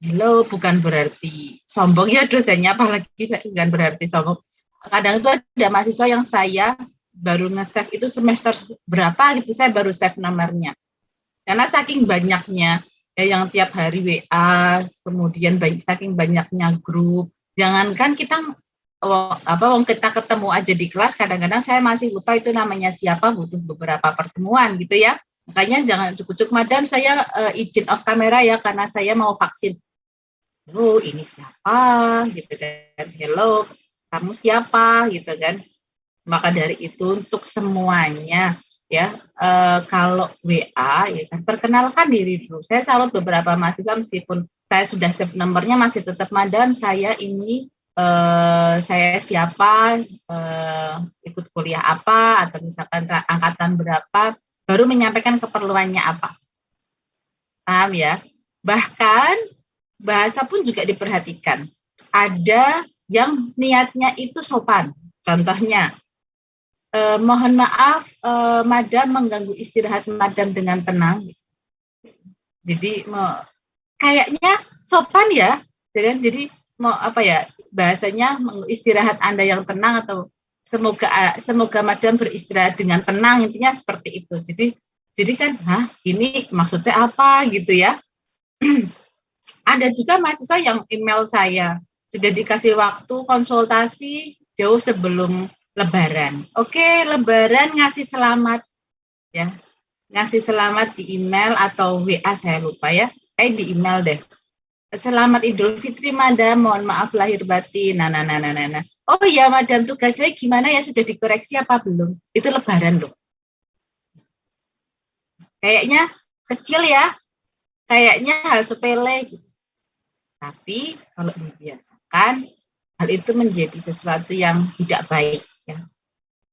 Hello, bukan berarti sombong ya dosennya, apalagi bukan berarti sombong. Kadang itu ada mahasiswa yang saya baru nge-save itu semester berapa gitu, saya baru save nomornya. Karena saking banyaknya ya yang tiap hari WA, kemudian saking banyaknya grup. Jangankan kita kita ketemu aja di kelas, kadang-kadang saya masih lupa itu namanya siapa, butuh beberapa pertemuan gitu ya. Makanya jangan cukup-cukup, madam saya izin off kamera ya karena saya mau vaksin. Halo, ini siapa gitu kan, hello, kamu siapa gitu kan. Maka dari itu untuk semuanya ya, kalau WA ya kan, perkenalkan diri dulu. Saya salut beberapa mahasiswa meskipun saya sudah save nomornya masih tetap, madam saya ini saya siapa, ikut kuliah apa, atau misalkan angkatan berapa, baru menyampaikan keperluannya apa. Paham ya? Bahkan bahasa pun juga diperhatikan. Ada yang niatnya itu sopan. Contohnya, mohon maaf, madam mengganggu istirahat madam dengan tenang. Jadi kayaknya sopan ya, jadi mau apa ya, bahasanya istirahat Anda yang tenang, atau semoga madam beristirahat dengan tenang, intinya seperti itu. Jadi kan, ini maksudnya apa gitu ya. Ada juga mahasiswa yang email saya, sudah dikasih waktu konsultasi jauh sebelum Lebaran. Oke, Lebaran ngasih selamat ya, ngasih selamat di email atau WA saya lupa ya, di email deh. Selamat Idul Fitri Madam, mohon maaf lahir batin. Nah. Oh ya Madam, tugas saya gimana ya, sudah dikoreksi apa belum? Itu Lebaran loh. Kayaknya kecil ya, kayaknya hal sepele gitu. Tapi kalau dibiasakan, hal itu menjadi sesuatu yang tidak baik ya.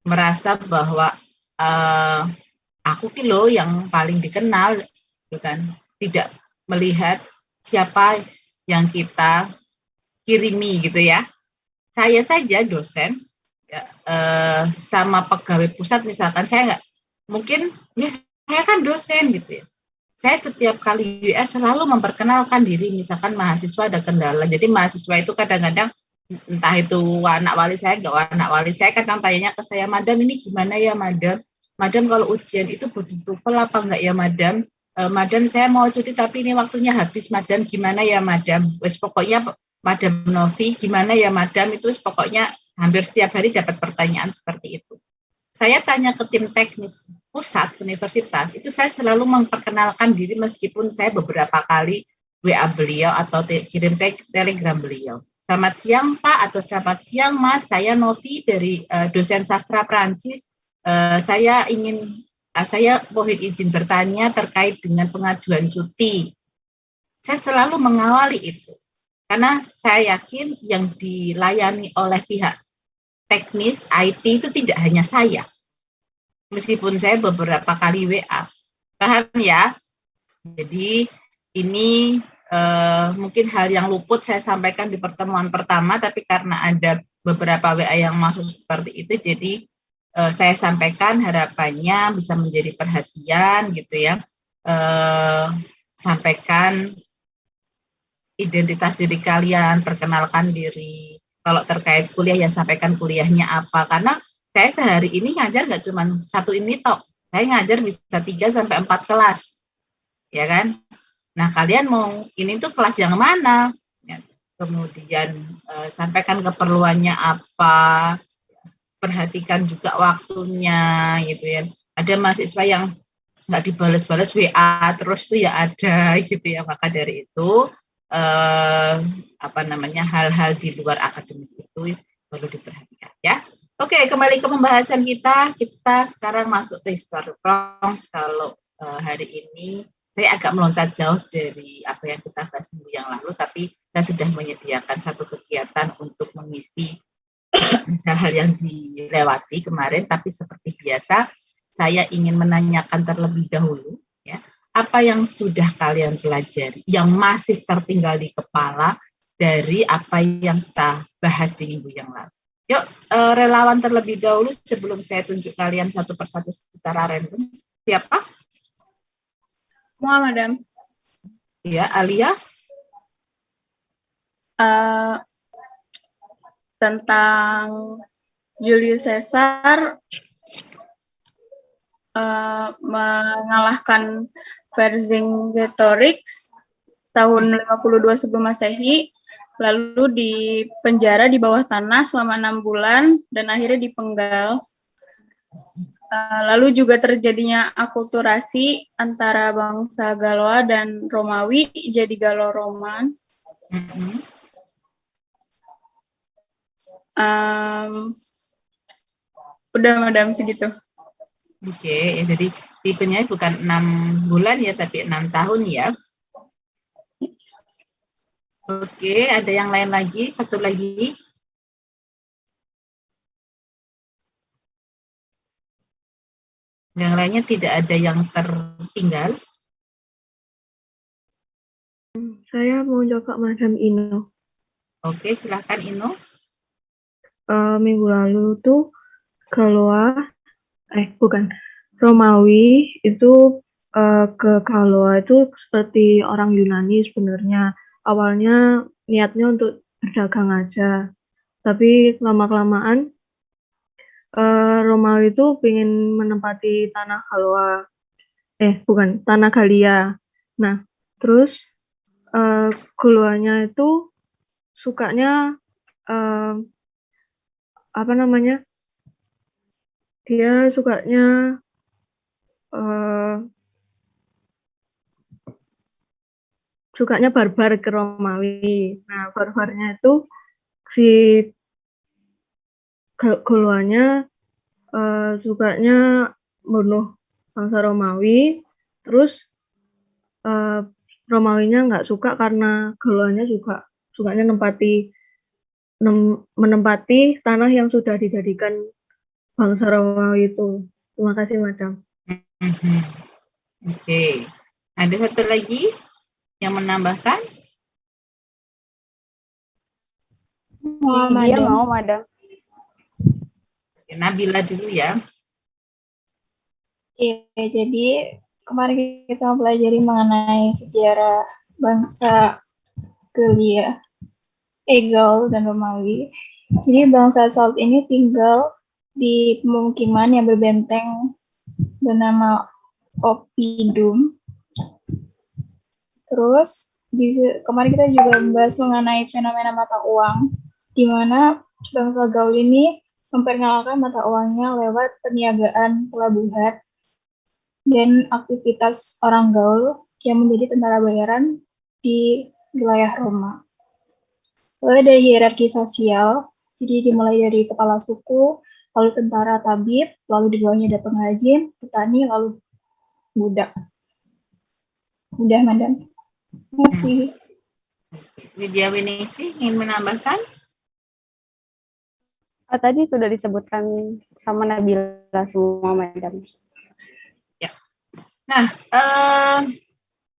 Merasa bahwa aku kilo yang paling dikenal, bukan, tidak melihat siapa yang kita kirimi gitu ya. Saya saja dosen ya, sama pegawai pusat misalkan, saya nggak mungkin ya, saya kan dosen gitu ya. Saya setiap kali WA selalu memperkenalkan diri, misalkan mahasiswa ada kendala. Jadi mahasiswa itu kadang-kadang, entah itu anak wali saya, enggak anak wali saya, kadang tanyanya ke saya, madam ini gimana ya madam? Madam kalau ujian itu butuh TOEFL apa enggak ya madam? Madam saya mau cuti tapi ini waktunya habis madam, gimana ya madam? Wes pokoknya Madam Novi gimana ya madam, itu pokoknya hampir setiap hari dapat pertanyaan seperti itu. Saya tanya ke tim teknis pusat universitas, itu saya selalu memperkenalkan diri meskipun saya beberapa kali WA beliau atau kirim telegram beliau. Selamat siang Pak, atau selamat siang Mas, saya Novi dari dosen sastra Prancis. Saya mohon izin bertanya terkait dengan pengajuan cuti. Saya selalu mengawali itu, karena saya yakin yang dilayani oleh pihak teknis IT itu tidak hanya saya, meskipun saya beberapa kali WA. Paham ya? Jadi ini mungkin hal yang luput saya sampaikan di pertemuan pertama, tapi karena ada beberapa WA yang masuk seperti itu, jadi saya sampaikan, harapannya bisa menjadi perhatian gitu ya. Sampaikan identitas diri kalian, perkenalkan diri. Kalau terkait kuliah ya sampaikan kuliahnya apa, karena saya sehari ini ngajar nggak cuma satu ini tok, saya ngajar bisa 3 sampai 4 kelas, ya kan? Nah kalian mau ini tuh kelas yang mana? Ya. Kemudian sampaikan keperluannya apa, perhatikan juga waktunya gitu ya. Ada mahasiswa yang nggak dibales-bales WA terus tuh ya ada gitu ya. Maka dari itu hal-hal di luar akademis itu perlu diperhatikan ya. Oke, kembali ke pembahasan kita. Kita sekarang masuk ke histoire France. Kalau hari ini saya agak meloncat jauh dari apa yang kita bahas minggu yang lalu, tapi saya sudah menyediakan satu kegiatan untuk mengisi hal-hal yang dilewati kemarin. Tapi seperti biasa, saya ingin menanyakan terlebih dahulu ya, apa yang sudah kalian pelajari, yang masih tertinggal di kepala dari apa yang kita bahas di minggu yang lalu. Yuk, relawan terlebih dahulu sebelum saya tunjuk kalian satu persatu secara random. Siapa? Semua, Madam. Ya, Alia. uh, tentang Julius Caesar mengalahkan Vercingetorix tahun 52 sebelum Masehi, lalu dipenjara di bawah tanah selama 6 bulan dan akhirnya dipenggal. Lalu juga terjadinya akulturasi antara bangsa Galoa dan Romawi jadi Galo-Roman. Udah madam segitu. Oke, jadi tipenya bukan 6 bulan ya, tapi 6 tahun ya. Oke, ada yang lain lagi? Satu lagi. Yang lainnya tidak ada yang tertinggal. Saya mau coba Madam Ino. Oke, silahkan Ino. Minggu lalu tuh Romawi itu ke Galoa itu seperti orang Yunani sebenarnya. Awalnya niatnya untuk berdagang aja, tapi lama-kelamaan Romawi itu ingin menempati tanah tanah Galia. Nah, terus Galoanya itu sukanya dia sukanya barbar ke Romawi. Nah, barbarnya itu si Galoanya sukanya membunuh bangsa Romawi, terus Romawinya nggak suka karena Galoanya sukanya menempati tanah yang sudah dijadikan bangsa Romawi itu. Terima kasih, Madam. Oke. Ada satu lagi yang menambahkan? Iya, mau, Madam. Nabila dulu ya. Iya, jadi kemarin kita mempelajari mengenai sejarah bangsa Galia, Gaul, dan Romawi. Jadi bangsa Salt ini tinggal di pemukiman yang berbenteng bernama Oppidum. Terus kemarin kita juga membahas mengenai fenomena mata uang, di mana bangsa Gaul ini memperkenalkan mata uangnya lewat perniagaan pelabuhan dan aktivitas orang Gaul yang menjadi tentara bayaran di wilayah Roma. Lalu ada hierarki sosial, jadi dimulai dari kepala suku, lalu tentara, tabib, lalu di bawahnya ada pengrajin, petani, lalu budak. Udah, Madam. Terima kasih. Widya Winingsih ingin menambahkan? Tadi sudah disebutkan sama Nabila semua, Madam. Ya. Nah,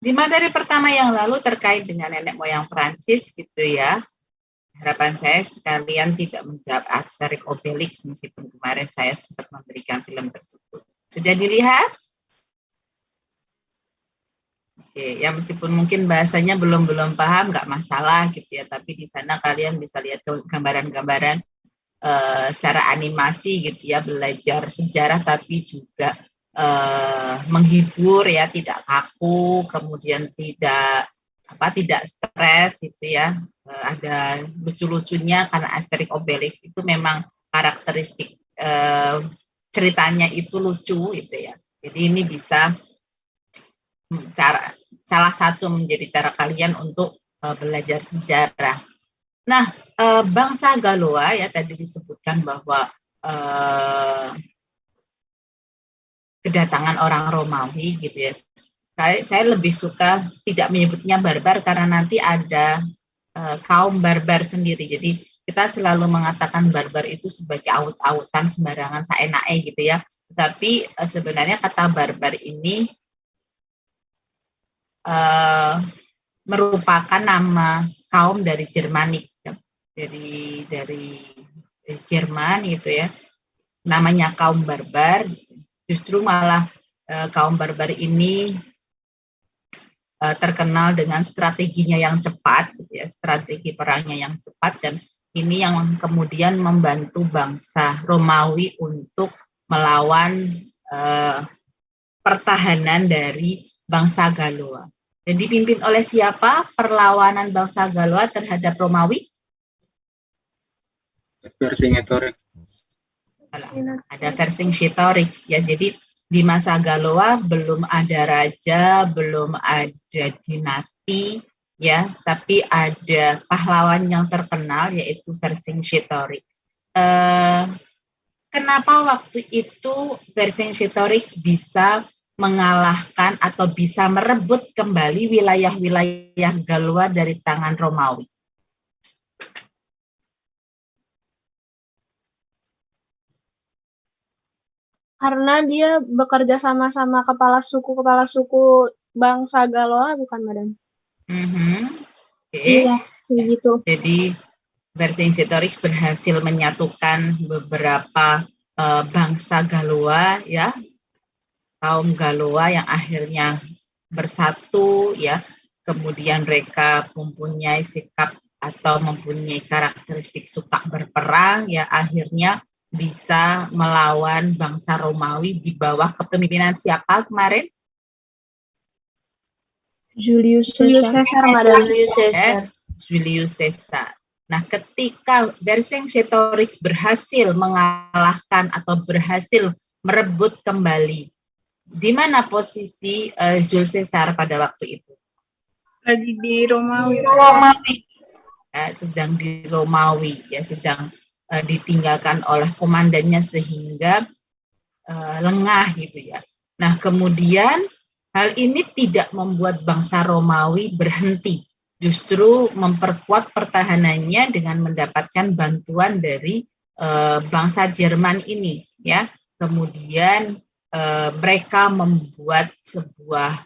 di materi pertama yang lalu terkait dengan nenek moyang Prancis gitu ya. Harapan saya sekalian tidak menjawab Asterix Obelix meskipun kemarin saya sempat memberikan film tersebut. Sudah dilihat? Oke, ya meskipun mungkin bahasanya belum paham, nggak masalah gitu ya. Tapi di sana kalian bisa lihat gambaran-gambaran secara animasi gitu ya, belajar sejarah tapi juga menghibur ya, tidak kaku, kemudian tidak stres gitu ya. Ada lucu-lucunya karena Asterix Obelix itu memang karakteristik ceritanya itu lucu gitu ya. Jadi ini bisa salah satu menjadi cara kalian untuk belajar sejarah. Nah, bangsa Galoa ya tadi disebutkan bahwa kedatangan orang Romawi gitu ya. Saya lebih suka tidak menyebutnya barbar karena nanti ada kaum barbar sendiri. Jadi kita selalu mengatakan barbar itu sebagai aut-autan sembarangan saenake gitu ya. Tetapi sebenarnya kata barbar ini merupakan nama kaum dari Jermanik, dari Jerman gitu ya. Namanya kaum barbar. Justru malah kaum barbar ini terkenal dengan strateginya yang cepat, gitu ya, strategi perangnya yang cepat, dan ini yang kemudian membantu bangsa Romawi untuk melawan pertahanan dari bangsa Galoa. Dan dipimpin oleh siapa perlawanan bangsa Galoa terhadap Romawi? Vercingetorix. Ada Vercingetorix ya. Jadi di masa Galoa belum ada raja, belum ada dinasti ya, tapi ada pahlawan yang terkenal yaitu Vercingetorix. Kenapa waktu itu Vercingetorix bisa mengalahkan atau bisa merebut kembali wilayah-wilayah Galoa dari tangan Romawi? Karena dia bekerja sama-sama kepala suku bangsa Galoa, bukan, Madam? Iya, begitu. Jadi Vercingetorix berhasil menyatukan beberapa bangsa Galoa, ya, kaum Galoa yang akhirnya bersatu, ya. Kemudian mereka mempunyai sikap atau mempunyai karakteristik suka berperang, ya, akhirnya bisa melawan bangsa Romawi di bawah kepemimpinan siapa kemarin? Julius Caesar, Madam. Julius Caesar. Nah, ketika Vercingetorix berhasil mengalahkan atau berhasil merebut kembali, di mana posisi Julius Caesar pada waktu itu? Lagi di Romawi. Sedang di Romawi, ya, sedang ditinggalkan oleh komandannya sehingga lengah gitu ya. Nah, kemudian hal ini tidak membuat bangsa Romawi berhenti, justru memperkuat pertahanannya dengan mendapatkan bantuan dari bangsa Jerman ini, ya. Kemudian mereka membuat sebuah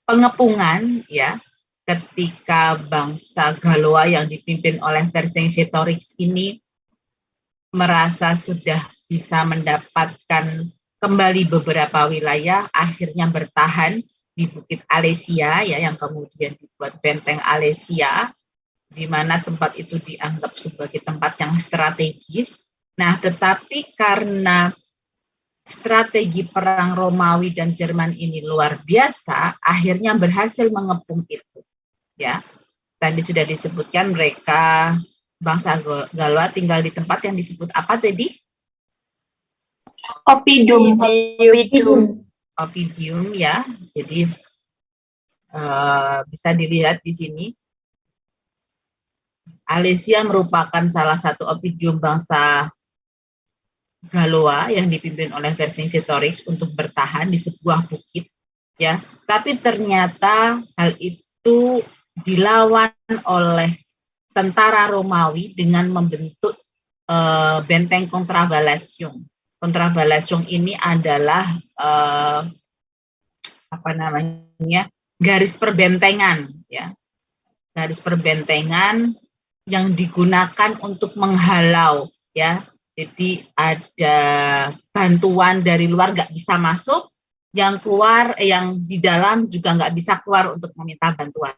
pengepungan, ya, ketika bangsa Galoa yang dipimpin oleh Vercingetorix ini merasa sudah bisa mendapatkan kembali beberapa wilayah, akhirnya bertahan di Bukit Alesia, ya, yang kemudian dibuat benteng Alesia, di mana tempat itu dianggap sebagai tempat yang strategis. Nah, tetapi karena strategi perang Romawi dan Jerman ini luar biasa, akhirnya berhasil mengepung itu. Ya, tadi sudah disebutkan mereka bangsa Galoa tinggal di tempat yang disebut apa tadi? Oppidum. Oppidum, ya. Jadi bisa dilihat di sini. Alesia merupakan salah satu oppidum bangsa Galoa yang dipimpin oleh Vercingetorix untuk bertahan di sebuah bukit, ya. Tapi ternyata hal itu dilawan oleh tentara Romawi dengan membentuk benteng Contravallation. Contravallation ini adalah garis perbentengan, ya, garis perbentengan yang digunakan untuk menghalau, ya. Jadi ada bantuan dari luar nggak bisa masuk, yang keluar, yang di dalam juga nggak bisa keluar untuk meminta bantuan.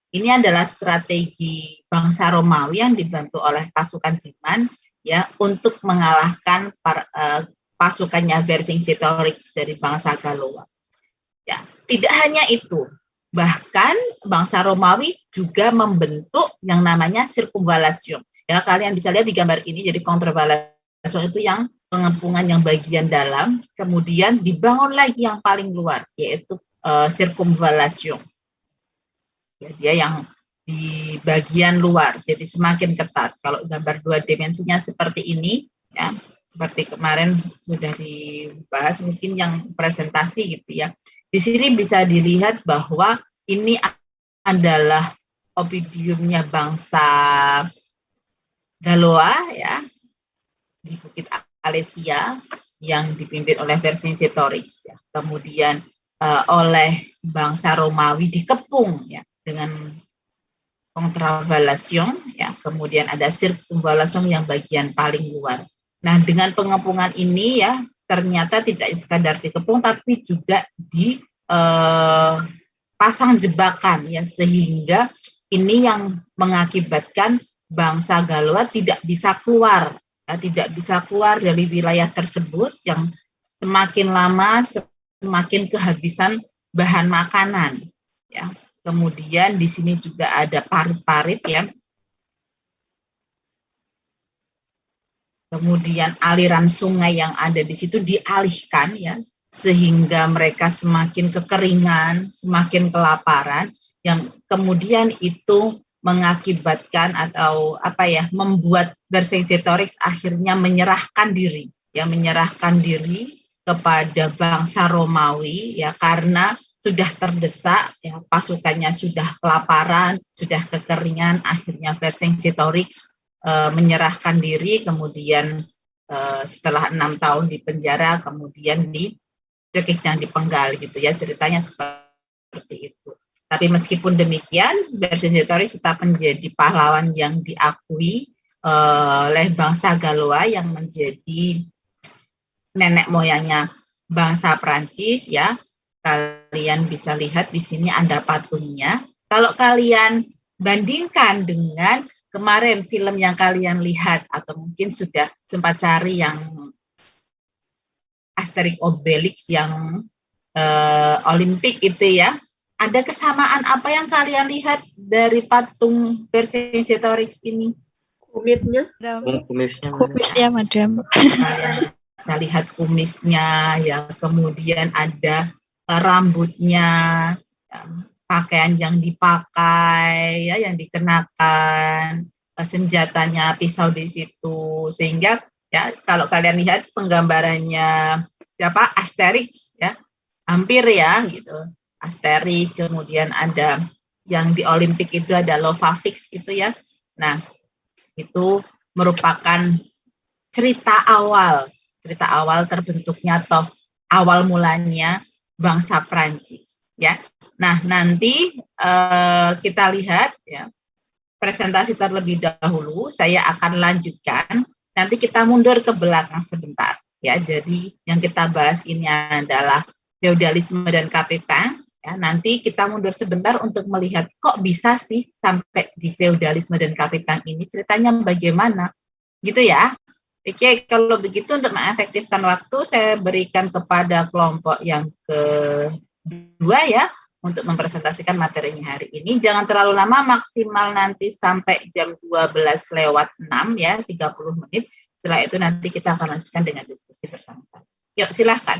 Ini adalah strategi bangsa Romawi yang dibantu oleh pasukan Jerman, ya, untuk mengalahkan pasukannya Vercingetorix dari bangsa Galoa. Ya, tidak hanya itu, bahkan bangsa Romawi juga membentuk yang namanya circumvallation. Ya, kalian bisa lihat di gambar ini, jadi contravallation itu yang pengepungan yang bagian dalam, kemudian dibangun lagi yang paling luar, yaitu circumvallation. Ya, dia yang di bagian luar, jadi semakin ketat. Kalau gambar 2 dimensinya seperti ini, ya, seperti kemarin sudah dibahas mungkin yang presentasi gitu ya. Di sini bisa dilihat bahwa ini adalah oppidiumnya bangsa Galoa, ya, di Bukit Alesia yang dipimpin oleh Vercingetorix, ya. Kemudian oleh bangsa Romawi dikepung, ya, dengan Contravallation, ya. Kemudian ada circumvallation yang bagian paling luar. Nah, dengan pengepungan ini, ya, ternyata tidak sekadar dikepung tapi juga eh, pasang jebakan ya, sehingga ini yang mengakibatkan bangsa Galoa tidak bisa keluar, ya, tidak bisa keluar dari wilayah tersebut yang semakin lama semakin kehabisan bahan makanan ya. Kemudian di sini juga ada parit-parit ya. Kemudian aliran sungai yang ada di situ dialihkan ya, sehingga mereka semakin kekeringan, semakin kelaparan, yang kemudian itu mengakibatkan atau apa ya, membuat Vercingetorix akhirnya menyerahkan diri, ya, menyerahkan diri kepada bangsa Romawi ya, karena sudah terdesak ya, pasukannya sudah kelaparan, sudah kekeringan, akhirnya Vercingetorix menyerahkan diri, kemudian setelah 6 tahun di penjara, kemudian dicekik dan dipenggal gitu ya, ceritanya seperti itu. Tapi meskipun demikian, Vercingetorix tetap menjadi pahlawan yang diakui oleh bangsa Galoa yang menjadi nenek moyangnya bangsa Prancis ya. Kalian bisa lihat di sini ada patungnya. Kalau kalian bandingkan dengan kemarin film yang kalian lihat atau mungkin sudah sempat cari yang Asterix Obelix yang Olimpik itu ya, ada kesamaan apa yang kalian lihat dari patung Vercingetorix ini? Kumitnya. Kumisnya, Madam. Kalian bisa lihat kumisnya ya, kemudian ada rambutnya, ya, pakaian yang dipakai ya, yang dikenakan, senjatanya pisau di situ, sehingga ya kalau kalian lihat penggambarannya siapa, Asterix ya, hampir ya gitu, Asterix. Kemudian ada yang di Olimpik itu ada Lovafix gitu ya. Nah, itu merupakan cerita awal terbentuknya atau awal mulanya bangsa Prancis ya. Nah, nanti kita lihat ya presentasi terlebih dahulu, saya akan lanjutkan. Nanti kita mundur ke belakang sebentar ya. Jadi yang kita bahas ini adalah feodalisme dan kapitan. Ya, nanti kita mundur sebentar untuk melihat kok bisa sih sampai di feodalisme dan kapitan ini, ceritanya bagaimana gitu ya. Oke, kalau begitu untuk mengefektifkan waktu, saya berikan kepada kelompok yang kedua ya, untuk mempresentasikan materinya hari ini. Jangan terlalu lama, maksimal nanti sampai jam 12:06 ya, 30 menit. Setelah itu nanti kita akan lanjutkan dengan diskusi bersama-sama. Yuk, silahkan.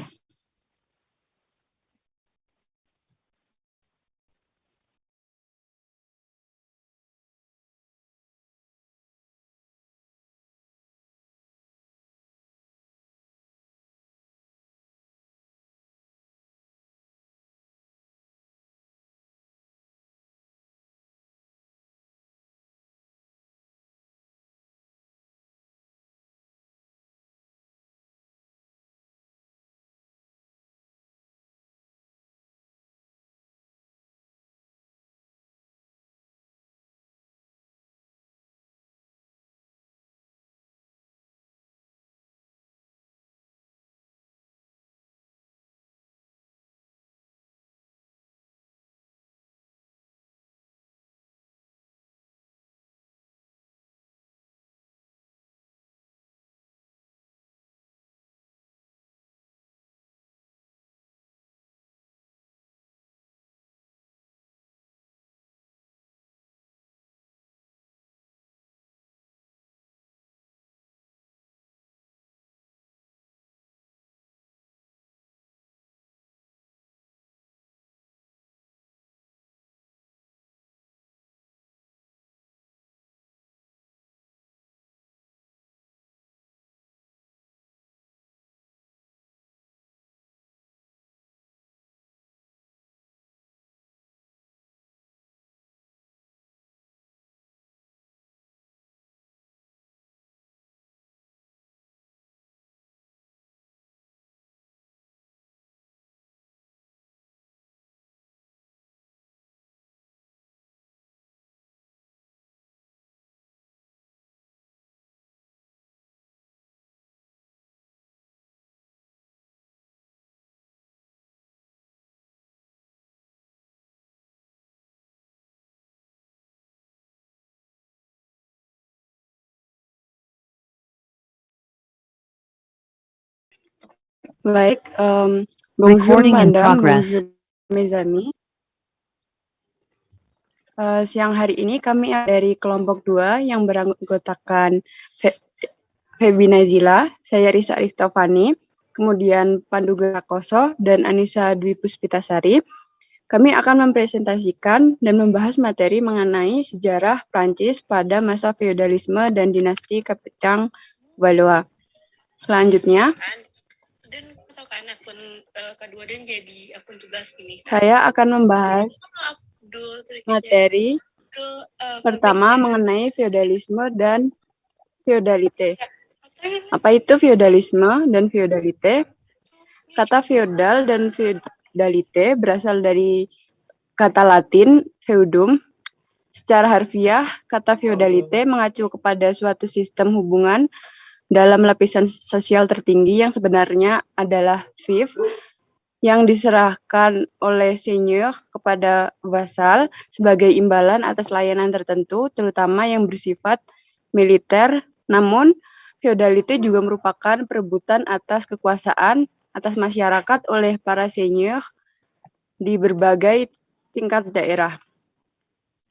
Baik, bonjour Recording in madame, progress. bonjour mes amis. Siang hari ini kami dari kelompok 2 yang beranggotakan Febi Nazila, saya Risa Ariftofani, kemudian Pandu Gakoso, dan Anissa Dwi Puspitasari. Kami akan mempresentasikan dan membahas materi mengenai sejarah Prancis pada masa feodalisme dan dinasti Kapitang Valois. Selanjutnya, saya akan membahas materi pertama mengenai feodalisme dan feodalite. Apa itu feodalisme dan feodalite? Kata feodal dan feodalite berasal dari kata Latin feudum. Secara harfiah, kata feodalite mengacu kepada suatu sistem hubungan dalam lapisan sosial tertinggi yang sebenarnya adalah fief, yang diserahkan oleh seigneur kepada vassal sebagai imbalan atas layanan tertentu, terutama yang bersifat militer. Namun, feodalite juga merupakan perebutan atas kekuasaan atas masyarakat oleh para seigneur di berbagai tingkat daerah.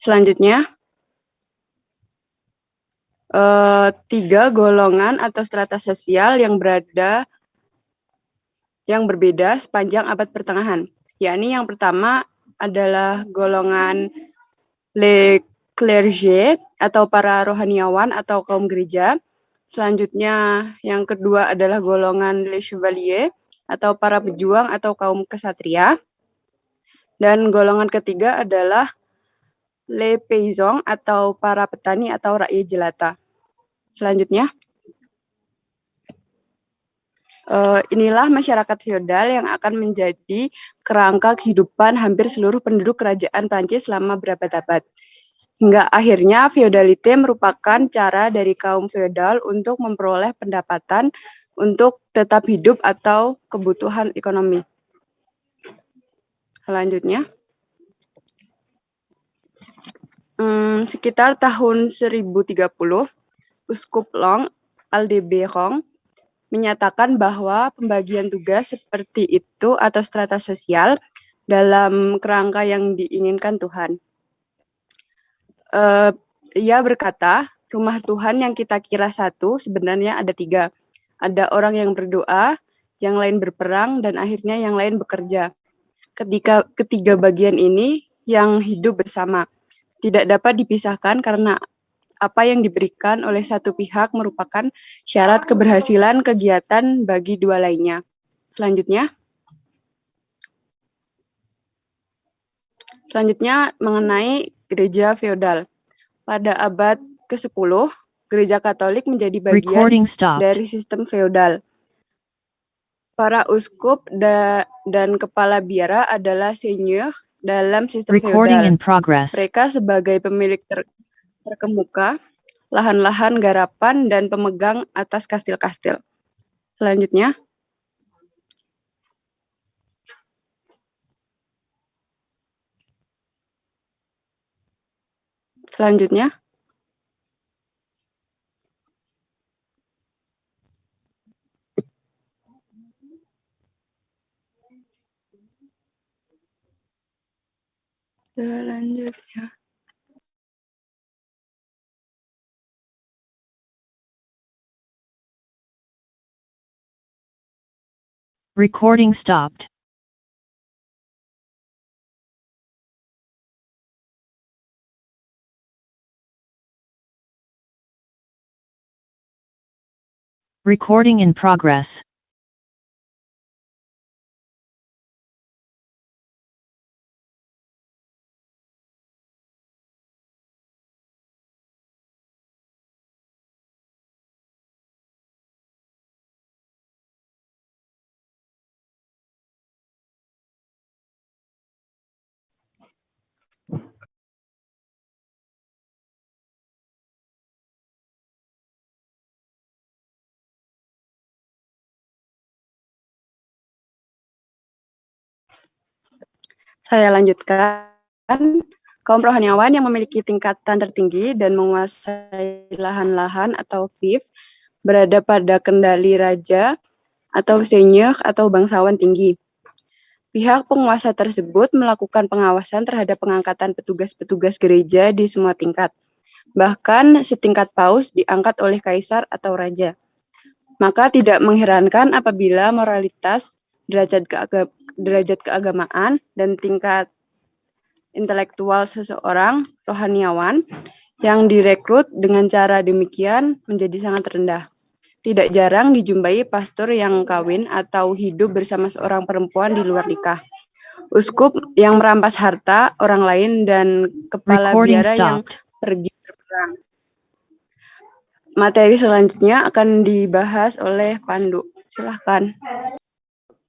Selanjutnya, 3 golongan atau strata sosial yang berbeda sepanjang abad pertengahan, yakni yang pertama adalah golongan les clergés atau para rohaniawan atau kaum gereja. Selanjutnya yang kedua adalah golongan les chevaliers atau para pejuang atau kaum kesatria. Dan golongan ketiga adalah les paysans atau para petani atau rakyat jelata. Selanjutnya, inilah masyarakat feodal yang akan menjadi kerangka kehidupan hampir seluruh penduduk kerajaan Prancis selama berabad-abad. Hingga akhirnya feodalite merupakan cara dari kaum feodal untuk memperoleh pendapatan untuk tetap hidup atau kebutuhan ekonomi. Selanjutnya, sekitar tahun 1030, Uskup Long Aldebeyron menyatakan bahwa pembagian tugas seperti itu atau strata sosial dalam kerangka yang diinginkan Tuhan. Ia berkata, rumah Tuhan yang kita kira satu sebenarnya ada 3. Ada orang yang berdoa, yang lain berperang, dan akhirnya yang lain bekerja. Ketiga bagian ini yang hidup bersama, tidak dapat dipisahkan karena apa yang diberikan oleh satu pihak merupakan syarat keberhasilan kegiatan bagi dua lainnya. Selanjutnya mengenai gereja feodal. Pada abad ke-10, gereja Katolik menjadi bagian dari sistem feodal. Para uskup dan kepala biara adalah seigneur dalam sistem feodal. Mereka sebagai pemilik terkemuka, lahan-lahan garapan, dan pemegang atas kastil-kastil. Selanjutnya, Recording stopped. Recording in progress. saya lanjutkan. Kaum rohaniawan yang memiliki tingkatan tertinggi dan menguasai lahan-lahan atau fief berada pada kendali raja atau seigneur atau bangsawan tinggi. Pihak penguasa tersebut melakukan pengawasan terhadap pengangkatan petugas-petugas gereja di semua tingkat. Bahkan setingkat paus diangkat oleh kaisar atau raja. Maka tidak mengherankan apabila moralitas, derajat keagamaan, dan tingkat intelektual seseorang rohaniawan yang direkrut dengan cara demikian menjadi sangat rendah. Tidak jarang dijumpai pastor yang kawin atau hidup bersama seorang perempuan di luar nikah. Uskup yang merampas harta orang lain dan kepala Recording biara yang stopped. pergi berperang. Materi selanjutnya akan dibahas oleh Pandu. Silahkan.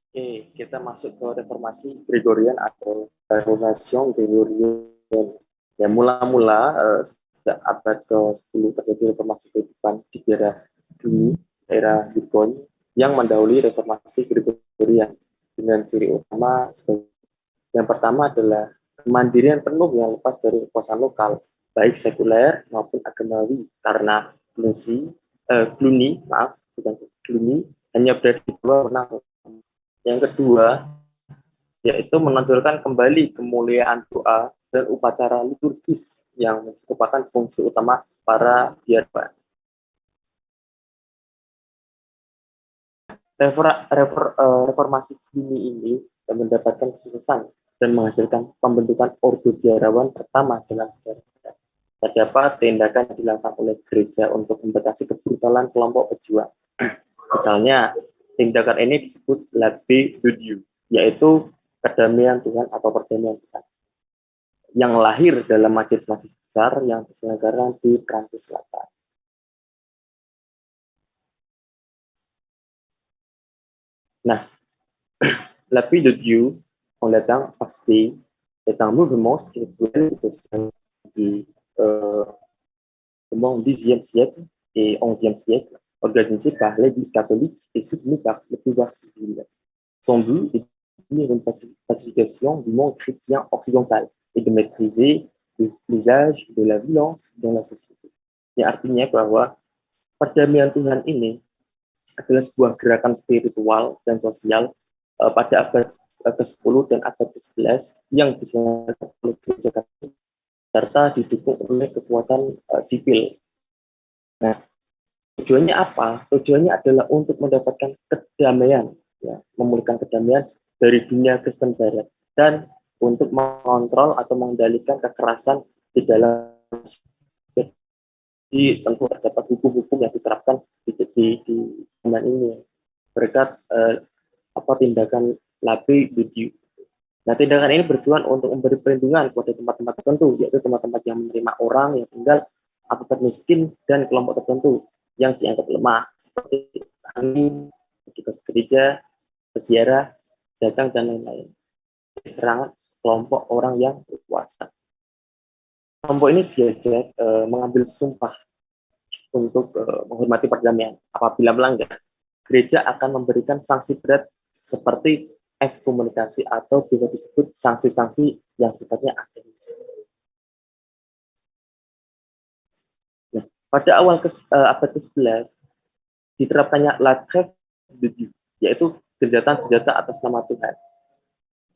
Oke, kita masuk ke reformasi Gregorian atau Reformation Gregorian. Ya, mula-mula sejak abad ke-10 terjadi reformasi kehidupan di daerah Bourgogne yang mendahului reformasi Gregorian dengan ciri utama yang pertama adalah kemandirian penuh yang lepas dari kekuasaan lokal, baik sekuler maupun agamawi, karena Cluny hanya berada di bawah wewenang. Yang kedua, yaitu menonjolkan kembali kemuliaan doa dan upacara liturgis yang merupakan fungsi utama para biara. Reformasi ini mendapatkan kesuksesan dan menghasilkan pembentukan ordo biarawan pertama dalam sejarah. Terdapat tindakan dilakukan oleh gereja untuk membatasi kebrutalan kelompok pejuang. Misalnya, tindakan ini disebut la paix de Dieu, yaitu kedamaian Tuhan atau perdamaian Tuhan, yang lahir dalam majelis-majelis besar yang diselenggarakan di Prancis Selatan. Nah, la paix de Dieu, en latin pastille, est un mouvement spirituel et social au Xe siècle et XIe siècle, organisé par l'Église catholique et soutenu par le pouvoir civil. Son but est de devenir une pacification du monde chrétien occidental et de maîtriser l'usage de la violence dans la société. Yang artinya bahwa perdamaian Tuhan ini adalah sebuah gerakan spiritual dan sosial pada abad ke-10 dan abad ke-11 yang diselenggarakan oleh gereja Katolik serta didukung oleh kekuatan sipil. Nah, tujuannya apa? Tujuannya adalah untuk mendapatkan kedamaian, ya, memulihkan kedamaian dari dunia Kristen Barat dan untuk mengontrol atau mengendalikan kekerasan di dalam. Jadi tentu terdapat hukum-hukum yang diterapkan di zaman ini berkat tindakan la paix de Dieu. Nah, tindakan ini bertujuan untuk memberi perlindungan kepada tempat-tempat tertentu, yaitu tempat-tempat yang menerima orang yang tinggal akibat miskin dan kelompok tertentu yang dianggap lemah, seperti petani, petugas gereja, peziarah, dagang, dan lain-lain. Serangan kelompok orang yang berkuasa. Kelompok ini diajak mengambil sumpah untuk menghormati perdamaian. Apabila melanggar, gereja akan memberikan sanksi berat seperti ekskomunikasi atau bisa disebut sanksi-sanksi yang sifatnya akademis. Nah, pada awal abad ke-11 diterapkannya la trêve de Dieu, yaitu gencatan senjata atas nama Tuhan.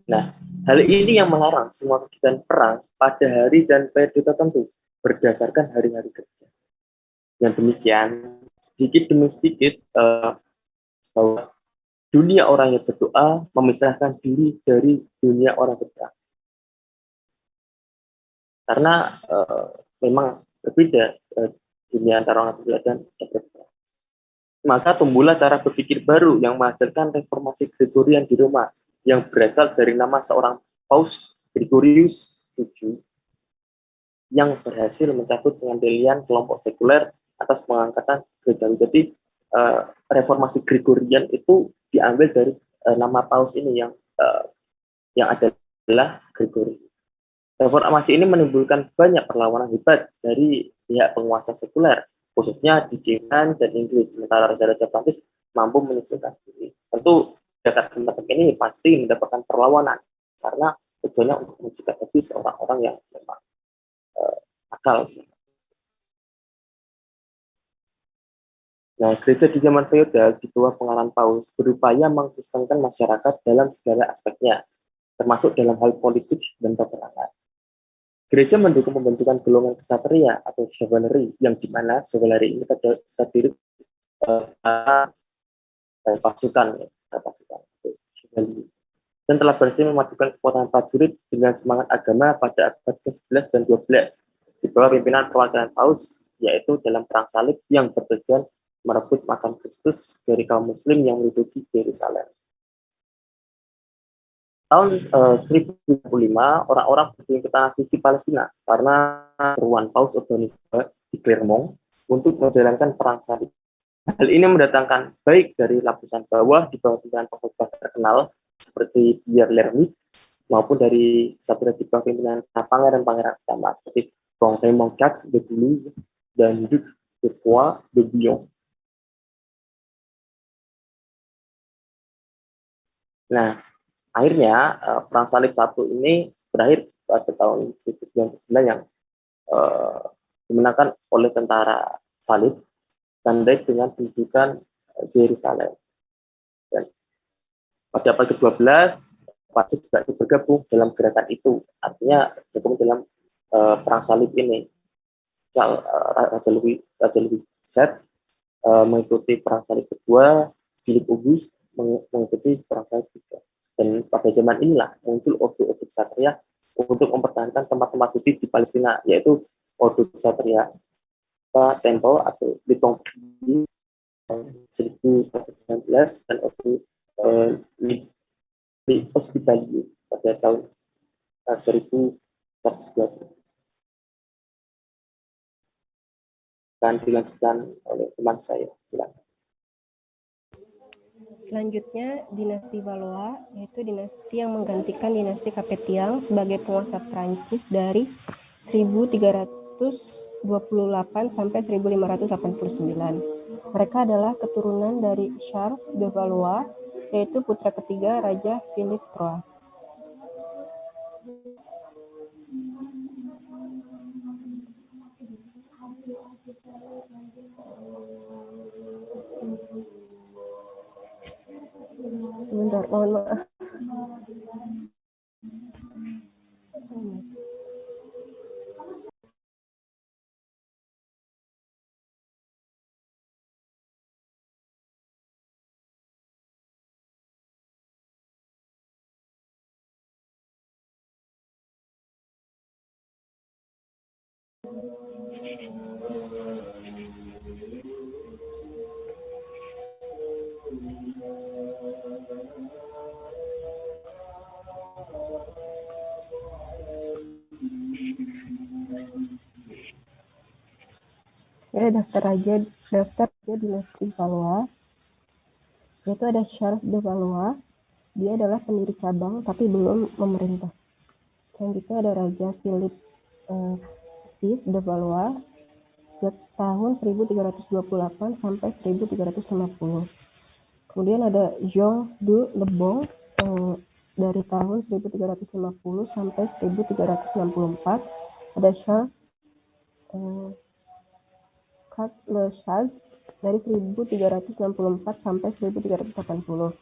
Nah, hal ini yang melarang semua kegiatan perang pada hari dan periode tertentu berdasarkan hari-hari kerja. Yang demikian, sedikit demi sedikit bahwa dunia orang yang berdoa memisahkan diri dari dunia orang berperang. Karena memang berbeda dunia antara orang berdoa dan berperang. Maka tumbuhlah cara berpikir baru yang menghasilkan reformasi Gregorian di Roma yang berasal dari nama seorang Paus Gregorius VII yang berhasil mencabut pengendalian kelompok sekuler atas pengangkatan gerejawi. Jadi reformasi Gregorian itu diambil dari nama paus ini yang adalah Gregory. Reformasi ini menimbulkan banyak perlawanan hebat dari pihak penguasa sekuler, khususnya di Jerman dan Inggris, sementara raja-raja Prancis mampu menyesuaikan diri. Tentu gerakan semacam ini pasti mendapatkan perlawanan karena tujuannya untuk mencegah habis orang-orang yang memang akal. Nah, gereja di zaman feodal di bawah pengaruh Paus berupaya mengkristenkan masyarakat dalam segala aspeknya, termasuk dalam hal politik dan peperangan. Gereja mendukung pembentukan golongan ksatria atau chivalry, yang dimana chivalry ini terdiri dari pasukan, dan telah berhasil memajukan kekuatan prajurit dengan semangat agama pada abad ke-11 dan 12 di bawah pimpinan perwakilan Paus, yaitu dalam perang salib yang bertujuan merebut makam Kristus dari kaum Muslim yang menduduki Yerusalem. Tahun 1025, orang-orang berkunjung ke tanah suci Palestina karena seruan Paus Urbanus II di Clermont untuk menjalankan perang salib. Hal ini mendatangkan baik dari lapisan bawah di bawah pimpinan pengkhotbah terkenal seperti Pierre Lermite maupun dari satria di bawah pimpinan pangeran-pangeran utama seperti Kong Raymond IV de Toulouse dan Duc de Foix de Bouillon. Nah, akhirnya perang salib satu ini berakhir pada tahun 1999 yang dimenangkan oleh tentara salib tandai dengan pendudukan Yerusalem. Dan pada abad ke-12, Paus juga bergabung dalam gerakan itu, artinya bergabung dalam perang salib ini. Raja Louis XVI mengikuti perang salib kedua, Philip Auguste mengikuti perang salib kedua. Dan pada zaman inilah muncul ordo-ordo ksatria untuk mempertahankan tempat-tempat suci di Palestina, yaitu ordo ksatria Tempo atau Litong 1119 dan ordo Hospitalier pada tahun 1120. Akan dilanjutkan oleh teman saya. Silakan. Selanjutnya, dinasti Valois, yaitu dinasti yang menggantikan dinasti Capetian sebagai penguasa Prancis dari 1328 sampai 1589. Mereka adalah keturunan dari Charles de Valois, yaitu putra ketiga Raja Philippe III. Sebentar, mohon maaf. Ya, daftar raja dinasti Valois, yaitu ada Charles de Valois. Dia adalah pendiri cabang tapi belum memerintah. Selanjutnya ada Raja Philippe VI de Valois sejak tahun 1328 sampai 1350. Kemudian ada Jean de Lebon dari tahun 1350 sampai 1364. Ada Charles Le Chaz dari 1364 sampai 1380.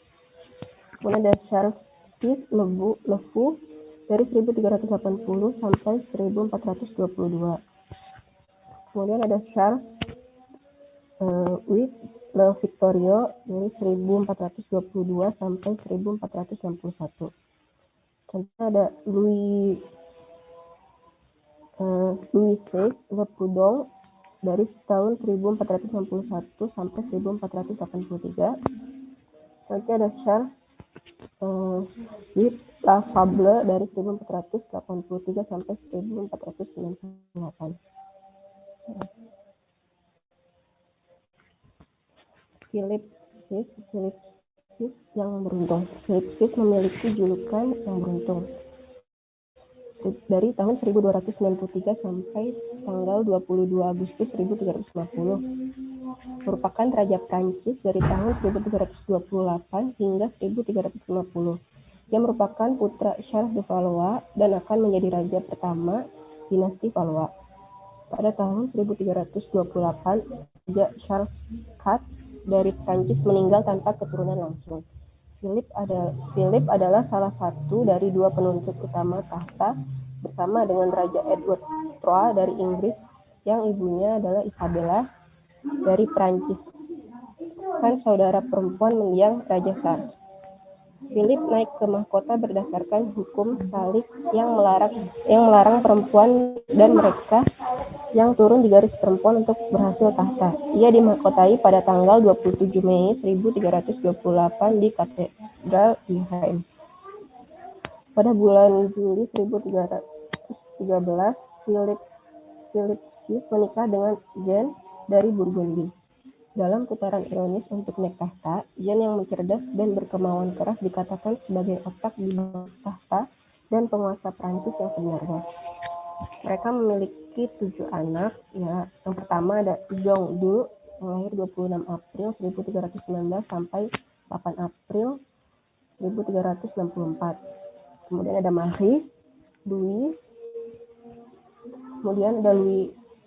Kemudian ada Charles VI Le Fou dari 1380 sampai 1422. Kemudian ada Charles VIII Le Victorio dari 1422 sampai 1461. Contohnya ada Louis XVI Le Prud'homme dari tahun 1461 sampai 1483. Selanjutnya ada Charles VIII La Fable dari 1483 sampai 1498. Philip VI yang beruntung. Philip VI memiliki julukan yang beruntung dari tahun 1293 sampai tanggal 22 Agustus 1350. Merupakan Raja Prancis dari tahun 1328 hingga 1350. Dia merupakan putra Charles de Valois dan akan menjadi raja pertama dinasti Valois. Pada tahun 1328, Raja Charles IV dari Prancis meninggal tanpa keturunan langsung. Philip adalah salah satu dari dua penuntut utama tahta bersama dengan Raja Edward III dari Inggris yang ibunya adalah Isabella dari Prancis, kan saudara perempuan mendiang Raja Charles. Philip naik ke mahkota berdasarkan hukum salik yang melarang perempuan dan mereka yang turun di garis perempuan untuk berhasil tahta. Ia dimahkotai pada tanggal 27 Mei 1328 di Katedral di Reims. Pada bulan Juli 1313, Philip VI menikah dengan Jeanne dari Burgundy. Dalam putaran ironis untuk naik tahta, Jeanne yang cerdas dan berkemauan keras dikatakan sebagai otak di bawah tahta dan penguasa Prancis yang sebenarnya. Mereka memiliki 7 anak. Ya, yang pertama ada Jeong Du yang lahir 26 April 1319 sampai 8 April 1364. Kemudian ada Marie, Louis. Kemudian ada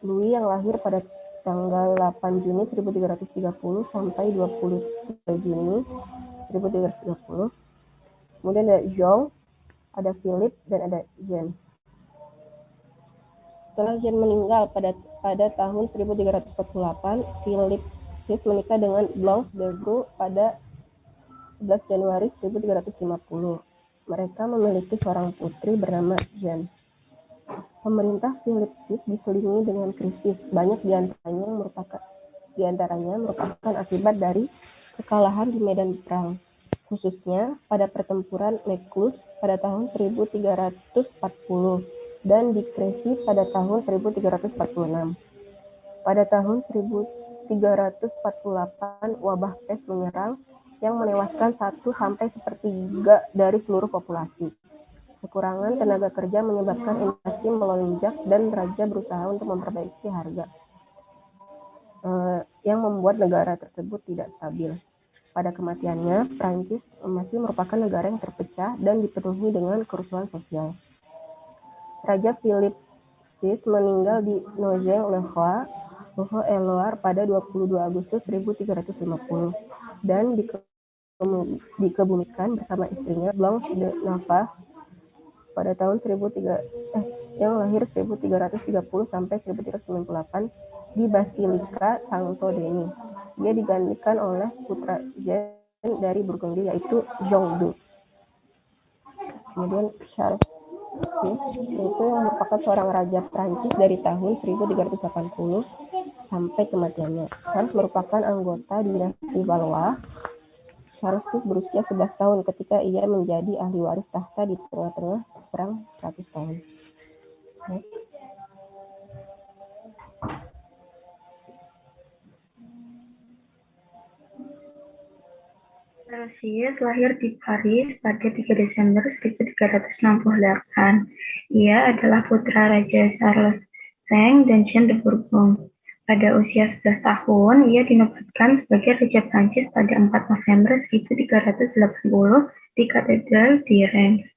Louis yang lahir pada tanggal 8 Juni 1330 sampai 23 Juni 1330. Kemudian ada Jeong, ada Philip, dan ada Jeanne. Setelah Jeanne meninggal pada tahun 1348, Philip VI menikah dengan Blanche de Grou pada 11 Januari 1350. Mereka memiliki seorang putri bernama Jeanne. Pemerintah Philip VI diselingi dengan krisis. Banyak di antaranya merupakan akibat dari kekalahan di medan perang, khususnya pada pertempuran Neclus pada tahun 1340 dan di Crécy pada tahun 1346. Pada tahun 1348, wabah pes menyerang yang menewaskan 1/3 dari seluruh populasi. Kekurangan tenaga kerja menyebabkan inflasi melonjak dan raja berusaha untuk memperbaiki harga, yang membuat negara tersebut tidak stabil. Pada kematiannya, Prancis masih merupakan negara yang terpecah dan dipenuhi dengan kerusuhan sosial. Raja Philip VI meninggal di Nogent-le-Roi, Haute-Loire pada 22 Agustus 1350 dan dikebumikan bersama istrinya Blanche de Navarre pada tahun yang lahir 1330 sampai 1398 di Basilika Santo Denis. Dia digantikan oleh putra Jeanne dari Burgundy yaitu Jeong Du. Kemudian Charles VI itu yang merupakan seorang raja Prancis dari tahun 1380 sampai kematiannya. Charles merupakan anggota dinasti Valois. Charles VI berusia 11 tahun ketika ia menjadi ahli waris tahta di tengah-tengah perang 100 tahun. Charles lahir di Paris pada 3 Desember 1368. Ia adalah putra Raja Charles V dan Jeanne de Bourbon. Pada usia 11 tahun, ia dinobatkan sebagai Raja Prancis pada 4 November 1380 di Katedral di Reims.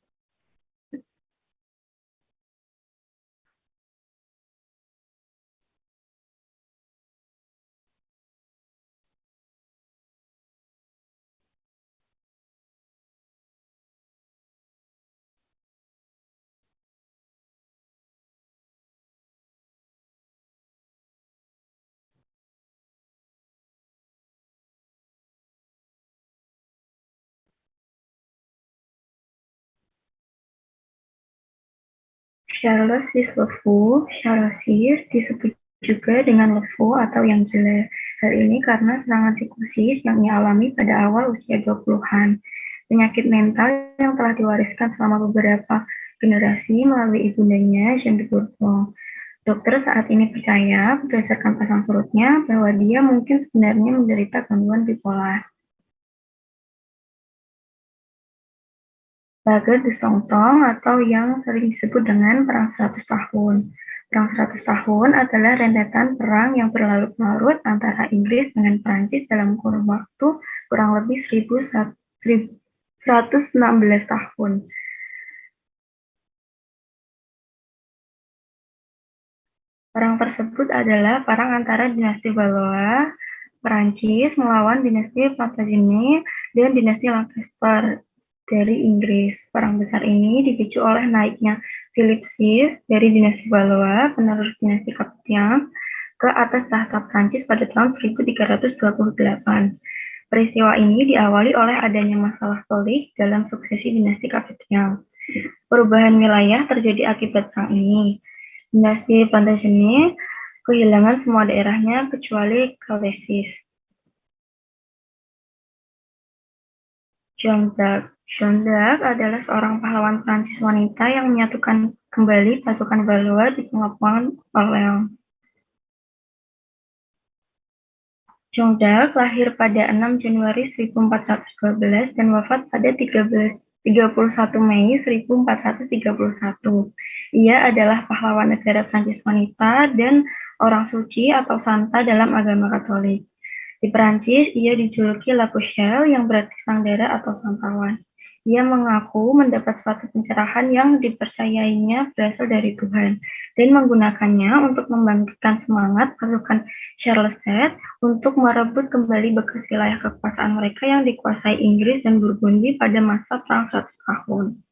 Charles Le Fou. Charles disebut juga dengan Le Fou atau yang gila. Hal ini karena serangan psikosis yang ia alami pada awal usia 20-an. Penyakit mental yang telah diwariskan selama beberapa generasi melalui ibundanya, Jeanne de Bourbon. Dokter saat ini percaya, berdasarkan pasang surutnya, bahwa dia mungkin sebenarnya menderita gangguan bipolar. Bague de Sontong atau yang sering disebut dengan Perang 100 Tahun. Perang 100 Tahun adalah rentetan perang yang berlarut-larut antara Inggris dengan Prancis dalam kurun waktu kurang lebih 1116 tahun. Perang tersebut adalah perang antara dinasti Valois, Perancis melawan dinasti Plantagenet dan dinasti Lancaster dari Inggris. Perang besar ini dipicu oleh naiknya Philip VI dari dinasti Valois, penerus dinasti Capetian, ke atas tahta Prancis pada tahun 1328. Peristiwa ini diawali oleh adanya masalah pelik dalam suksesi dinasti Capetian. Perubahan wilayah terjadi akibat perang ini. Dinasti Plantagenet kehilangan semua daerahnya kecuali Calaisis. Jeanne d'Arc. Jeanne d'Arc adalah seorang pahlawan Prancis wanita yang menyatukan kembali pasukan Valois di pengapungan Orleans. Jeanne d'Arc lahir pada 6 Januari 1412 dan wafat pada 31 Mei 1431. Ia adalah pahlawan negara Prancis wanita dan orang suci atau santa dalam agama Katolik. Di Prancis, ia dijuluki La Pucelle yang berarti sang dara atau sang pahlawan. Ia mengaku mendapat suatu pencerahan yang dipercayainya berasal dari Tuhan dan menggunakannya untuk membangkitkan semangat pasukan Charles VII untuk merebut kembali bekas wilayah kekuasaan mereka yang dikuasai Inggris dan Burgundy pada masa Perang 100 Tahun.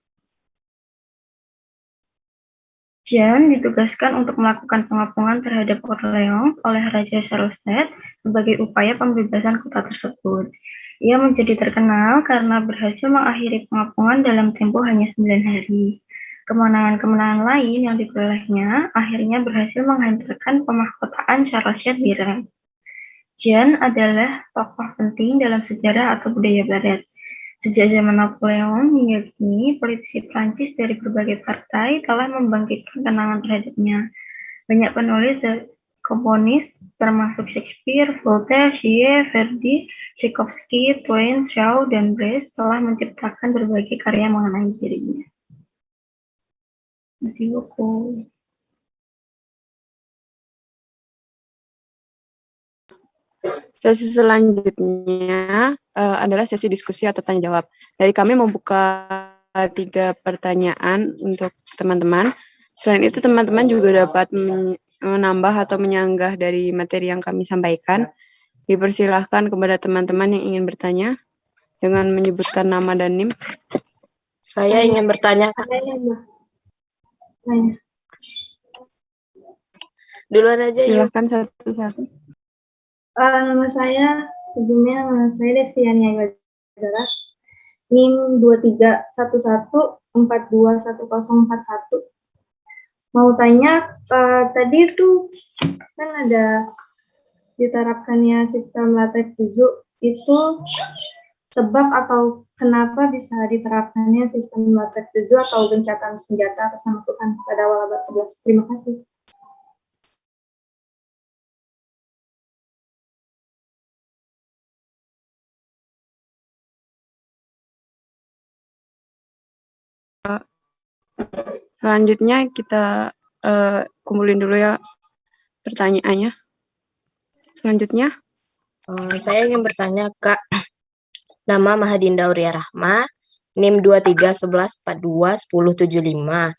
Jeanne ditugaskan untuk melakukan pengapungan terhadap Orleans oleh Raja Charles VII sebagai upaya pembebasan kota tersebut. Ia menjadi terkenal karena berhasil mengakhiri pengapungan dalam tempo hanya 9 hari. Kemenangan-kemenangan lain yang diperolehnya akhirnya berhasil menghantarkan pemahkotaan Charles VII di Reims. Jeanne adalah tokoh penting dalam sejarah atau budaya Barat. Sejak zaman Napoleon hingga kini, politisi Prancis dari berbagai partai telah membangkitkan kenangan terhadapnya. Banyak penulis dan komponis, termasuk Shakespeare, Voltaire, Shelley, Verdi, Tchaikovsky, Twain, Shaw, dan Brecht telah menciptakan berbagai karya mengenai dirinya. Merci beaucoup. Sesi selanjutnya adalah sesi diskusi atau tanya jawab. Dari kami membuka 3 pertanyaan untuk teman-teman. Selain itu, teman-teman juga dapat menambah atau menyanggah dari materi yang kami sampaikan. Dipersilahkan kepada teman-teman yang ingin bertanya dengan menyebutkan nama dan NIM. Saya ingin bertanya, Kak. Duluan aja, yuk. Silakan satu-satu. Nama saya Destiani Aywajara, NIM 2311421041. Mau tanya, tadi itu kan ada diterapkannya sistem latex juzuk, itu sebab atau kenapa bisa diterapkannya sistem latex juzuk atau gencatan senjata atas nama Tuhan pada awal abad 11. Terima kasih. Selanjutnya kita kumpulin dulu ya pertanyaannya. Selanjutnya. Saya ingin bertanya, Kak. Nama Mahadinda Auria Rahma, NIM 2311421075.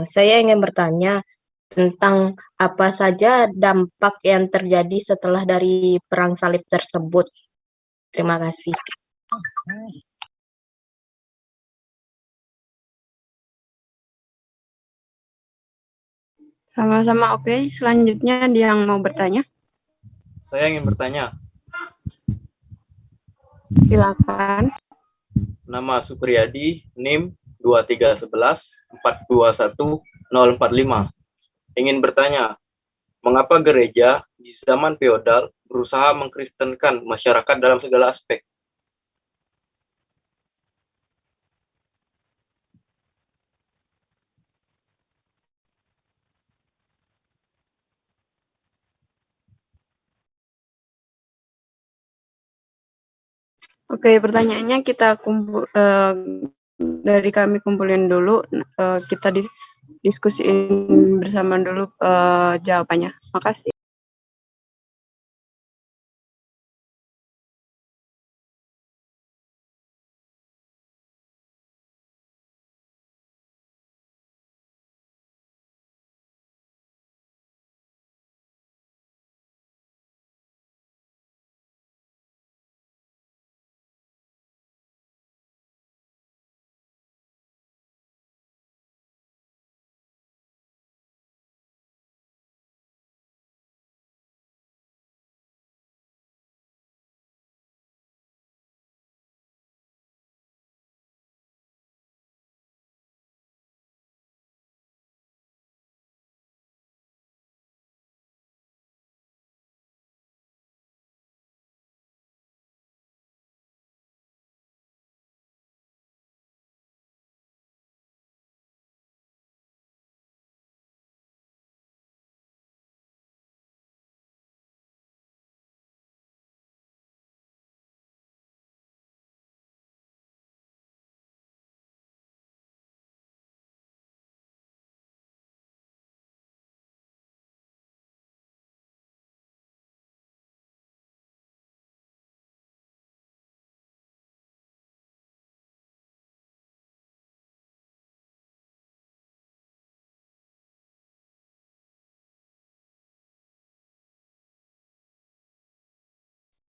Saya ingin bertanya tentang apa saja dampak yang terjadi setelah dari perang salib tersebut. Terima kasih. Sama-sama, oke. Selanjutnya dia yang mau bertanya. Saya ingin bertanya. Silakan. Nama Supriyadi, NIM 2311421045. Ingin bertanya, mengapa gereja di zaman feodal berusaha mengkristenkan masyarakat dalam segala aspek? Oke, pertanyaannya kita dari kami kumpulin dulu, kita diskusiin bersama dulu jawabannya. Makasih.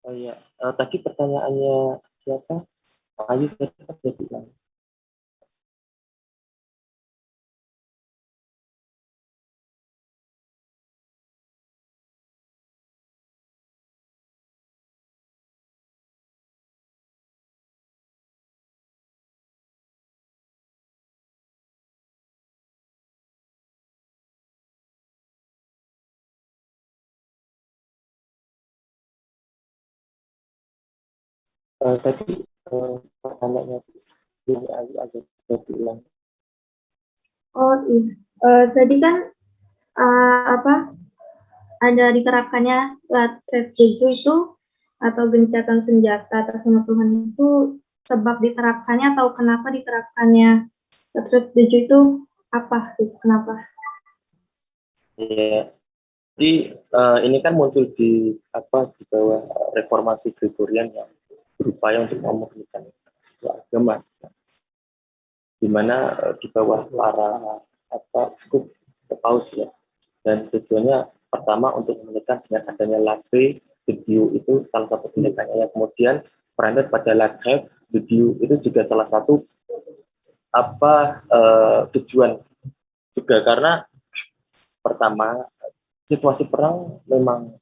Oh iya, tadi pertanyaannya siapa? Ayu tadi apa bilang? Tadi pertanyaannya ini Ayu agak bilang. Oh iya, tadi kan apa ada diterapkannya Latref Jeju itu atau gencatan senjata atas nama Tuhan itu sebab diterapkannya atau kenapa diterapkannya Latref Jeju itu apa? Kenapa? Ya, jadi ini kan muncul di di bawah reformasi Gregorian yang berupaya untuk memurnikan agama, di mana di bawah lara uskup paus ya, dan tujuannya pertama untuk menekan dengan adanya Latref Jeju itu salah satu tindakannya, yang kemudian berlanjut pada Latref Jeju itu juga salah satu tujuan juga, karena pertama situasi perang memang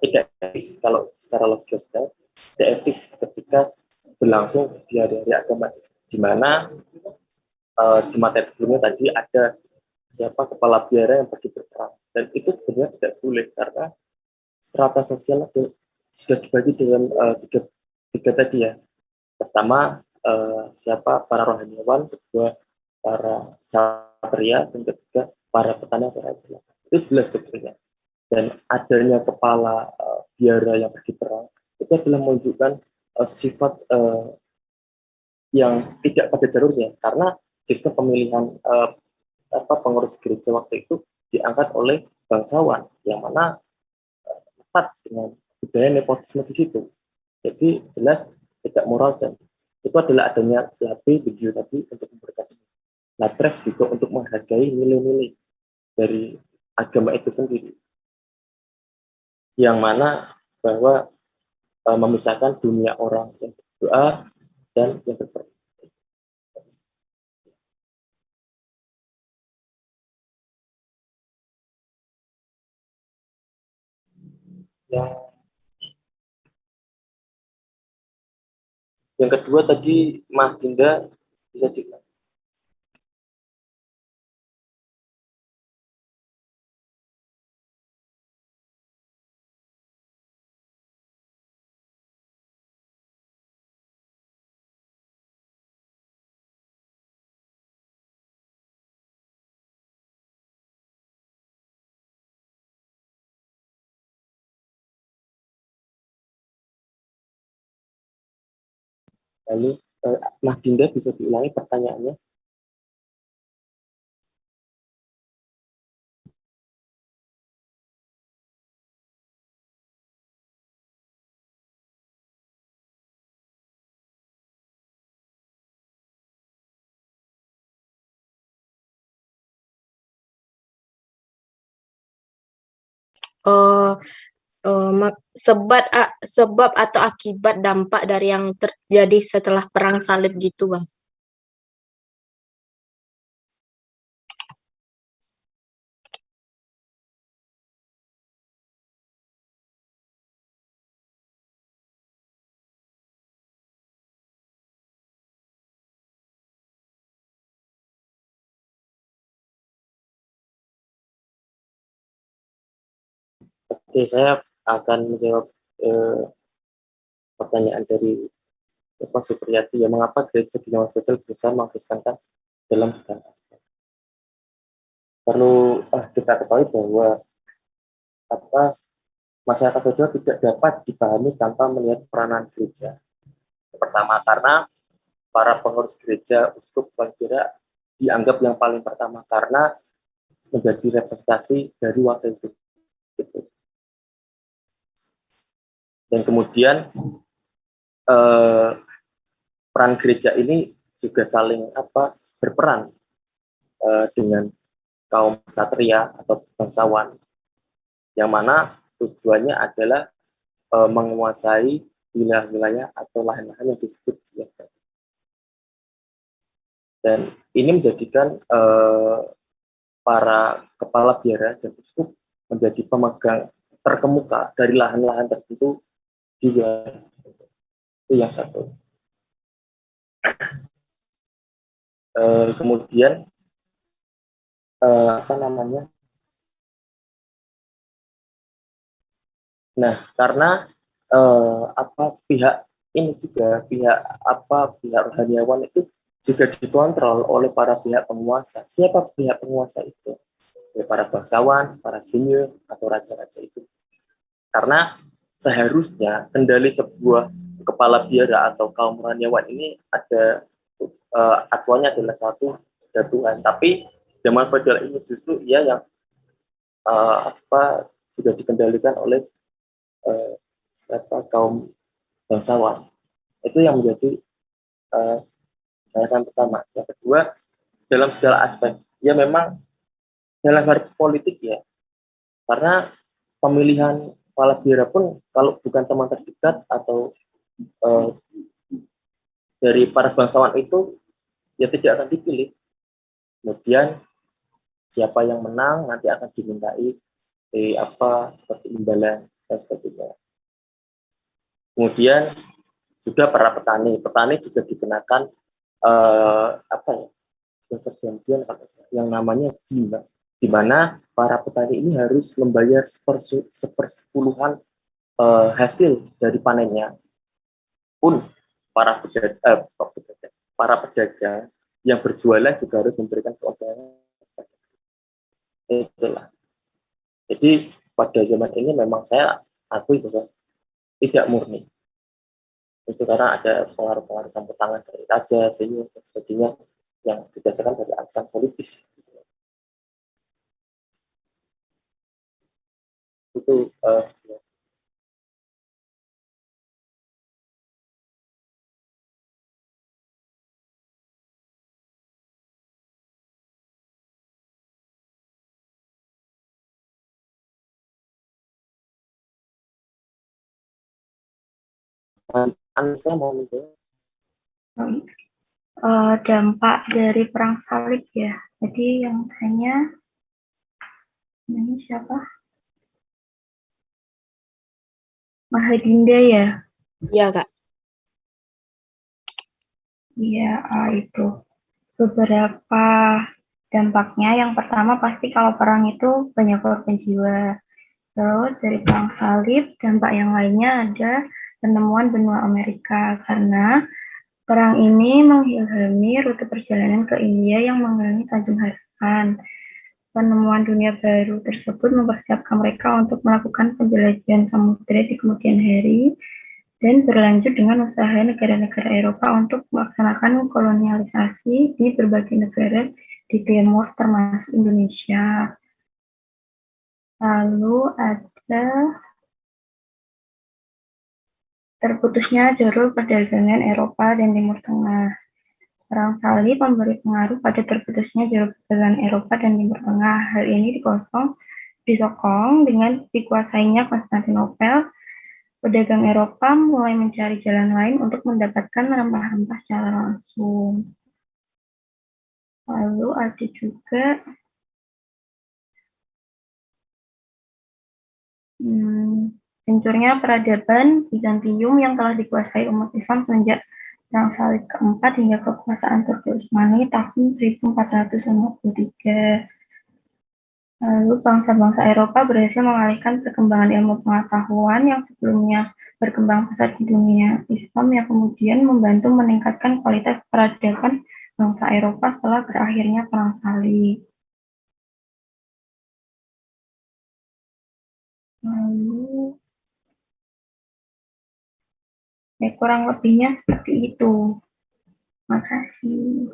tidak etis kalau secara logisnya, tidak etis ketika berlangsung di hari-hari agama, di mana di materi sebelumnya tadi ada kepala biara yang pergi berperang, dan itu sebenarnya tidak boleh karena strata sosial sudah dibagi dengan tiga tadi ya. Pertama para rohaniawan, kedua para satria, dan ketiga para petani atau raja. Itu jelas sebenarnya. Dan adanya kepala biara yang pergi perang itu adalah menunjukkan sifat yang tidak pada jalurnya, karena sistem pemilihan pengurus gereja waktu itu diangkat oleh bangsawan yang mana tepat dengan budaya nepotisme di situ. Jadi jelas tidak moral, dan itu adalah adanya Latref Jeju tadi untuk memberikan Latref juga untuk menghargai nilai-nilai dari agama itu sendiri, yang mana bahwa memisahkan dunia orang yang berdoa dan yang berperang. Yang kedua tadi Mas Dinda bisa diulang. Lalu Mas Dinda bisa diulangi pertanyaannya? Sebab atau akibat dampak dari yang terjadi setelah perang salib gitu, Bang. Oke, saya akan menjawab pertanyaan dari Pak Supriyati ya, mengapa gereja di Nyawa Betel berusaha mengkristenkan dalam segala aspek. Perlu kita ketahui bahwa masyarakat sosial tidak dapat dipahami tanpa melihat peranan gereja. Pertama, karena para pengurus gereja uskup kira dianggap yang paling pertama karena menjadi representasi dari wakil itu. Dan kemudian peran gereja ini juga saling berperan dengan kaum satria atau bangsawan, yang mana tujuannya adalah menguasai wilayah-wilayah atau lahan-lahan yang disebut biasa. Dan ini menjadikan para kepala biara dan uskup menjadi pemegang terkemuka dari lahan-lahan tertentu juga. Itu yang satu. Kemudian apa namanya? Nah, karena pihak ini juga pihak rohaniawan itu juga dikontrol oleh para pihak penguasa. Siapa pihak penguasa itu? Ya, para bangsawan, para senior atau raja-raja itu. Karena seharusnya kendali sebuah kepala biara atau kaum rohaniawan ini ada acuannya adalah satu, ada Tuhan. Tapi zaman feodal ini justru ia yang sudah dikendalikan oleh kaum bangsawan. Itu yang menjadi alasan pertama. Yang kedua, dalam segala aspek, ya memang dalam hal politik ya, karena pemilihan kepala biara pun kalau bukan teman terdekat atau dari para bangsawan itu, ya tidak akan dipilih. Kemudian siapa yang menang nanti akan dimintai seperti imbalan dan sebagainya. Kemudian juga para petani juga dikenakan perjanjian yang namanya jima, di mana para petani ini harus membayar sepersepuluhan hasil dari panennya. Pun para pedagang yang berjualan juga harus memberikan keuntungan. Itulah. Jadi pada zaman ini memang saya akui bahwa tidak murni. Itu karena ada pengaruh-pengaruh campur tangan dari raja, senior, dan sebagainya yang didasarkan dari alasan politis. Itu Anissa mau menjawab? Dampak dari perang salib ya. Jadi yang tanya ini siapa? Mahadinda ya? Iya, Kak. Iya, itu beberapa dampaknya. Yang pertama pasti kalau perang itu banyak korban jiwa. Terus dari perang salib, dampak yang lainnya ada penemuan benua Amerika, karena perang ini mengilhami rute perjalanan ke India yang mengenai Tanjung Harapan. Penemuan dunia baru tersebut mempersiapkan mereka untuk melakukan penjelajahan samudera di kemudian hari dan berlanjut dengan usaha negara-negara Eropa untuk melaksanakan kolonialisasi di berbagai negara di timur termasuk Indonesia. Lalu ada terputusnya jalur perdagangan Eropa dan Timur Tengah. Perang salib memberi pengaruh pada terputusnya jalur perdagangan Eropa dan Timur Tengah. Hal ini disokong dengan dikuasainya Konstantinopel. Pedagang Eropa mulai mencari jalan lain untuk mendapatkan rempah-rempah secara langsung. Lalu ada juga hancurnya peradaban Bizantium yang telah dikuasai umat Islam sejak Perang Salib keempat hingga kekuasaan Turki Utsmani tahun 1453. Lalu bangsa-bangsa Eropa berhasil mengalihkan perkembangan ilmu pengetahuan yang sebelumnya berkembang pesat di dunia Islam yang kemudian membantu meningkatkan kualitas peradaban bangsa Eropa setelah berakhirnya Perang Salib. Lalu ya, kurang lebihnya seperti itu. Makasih.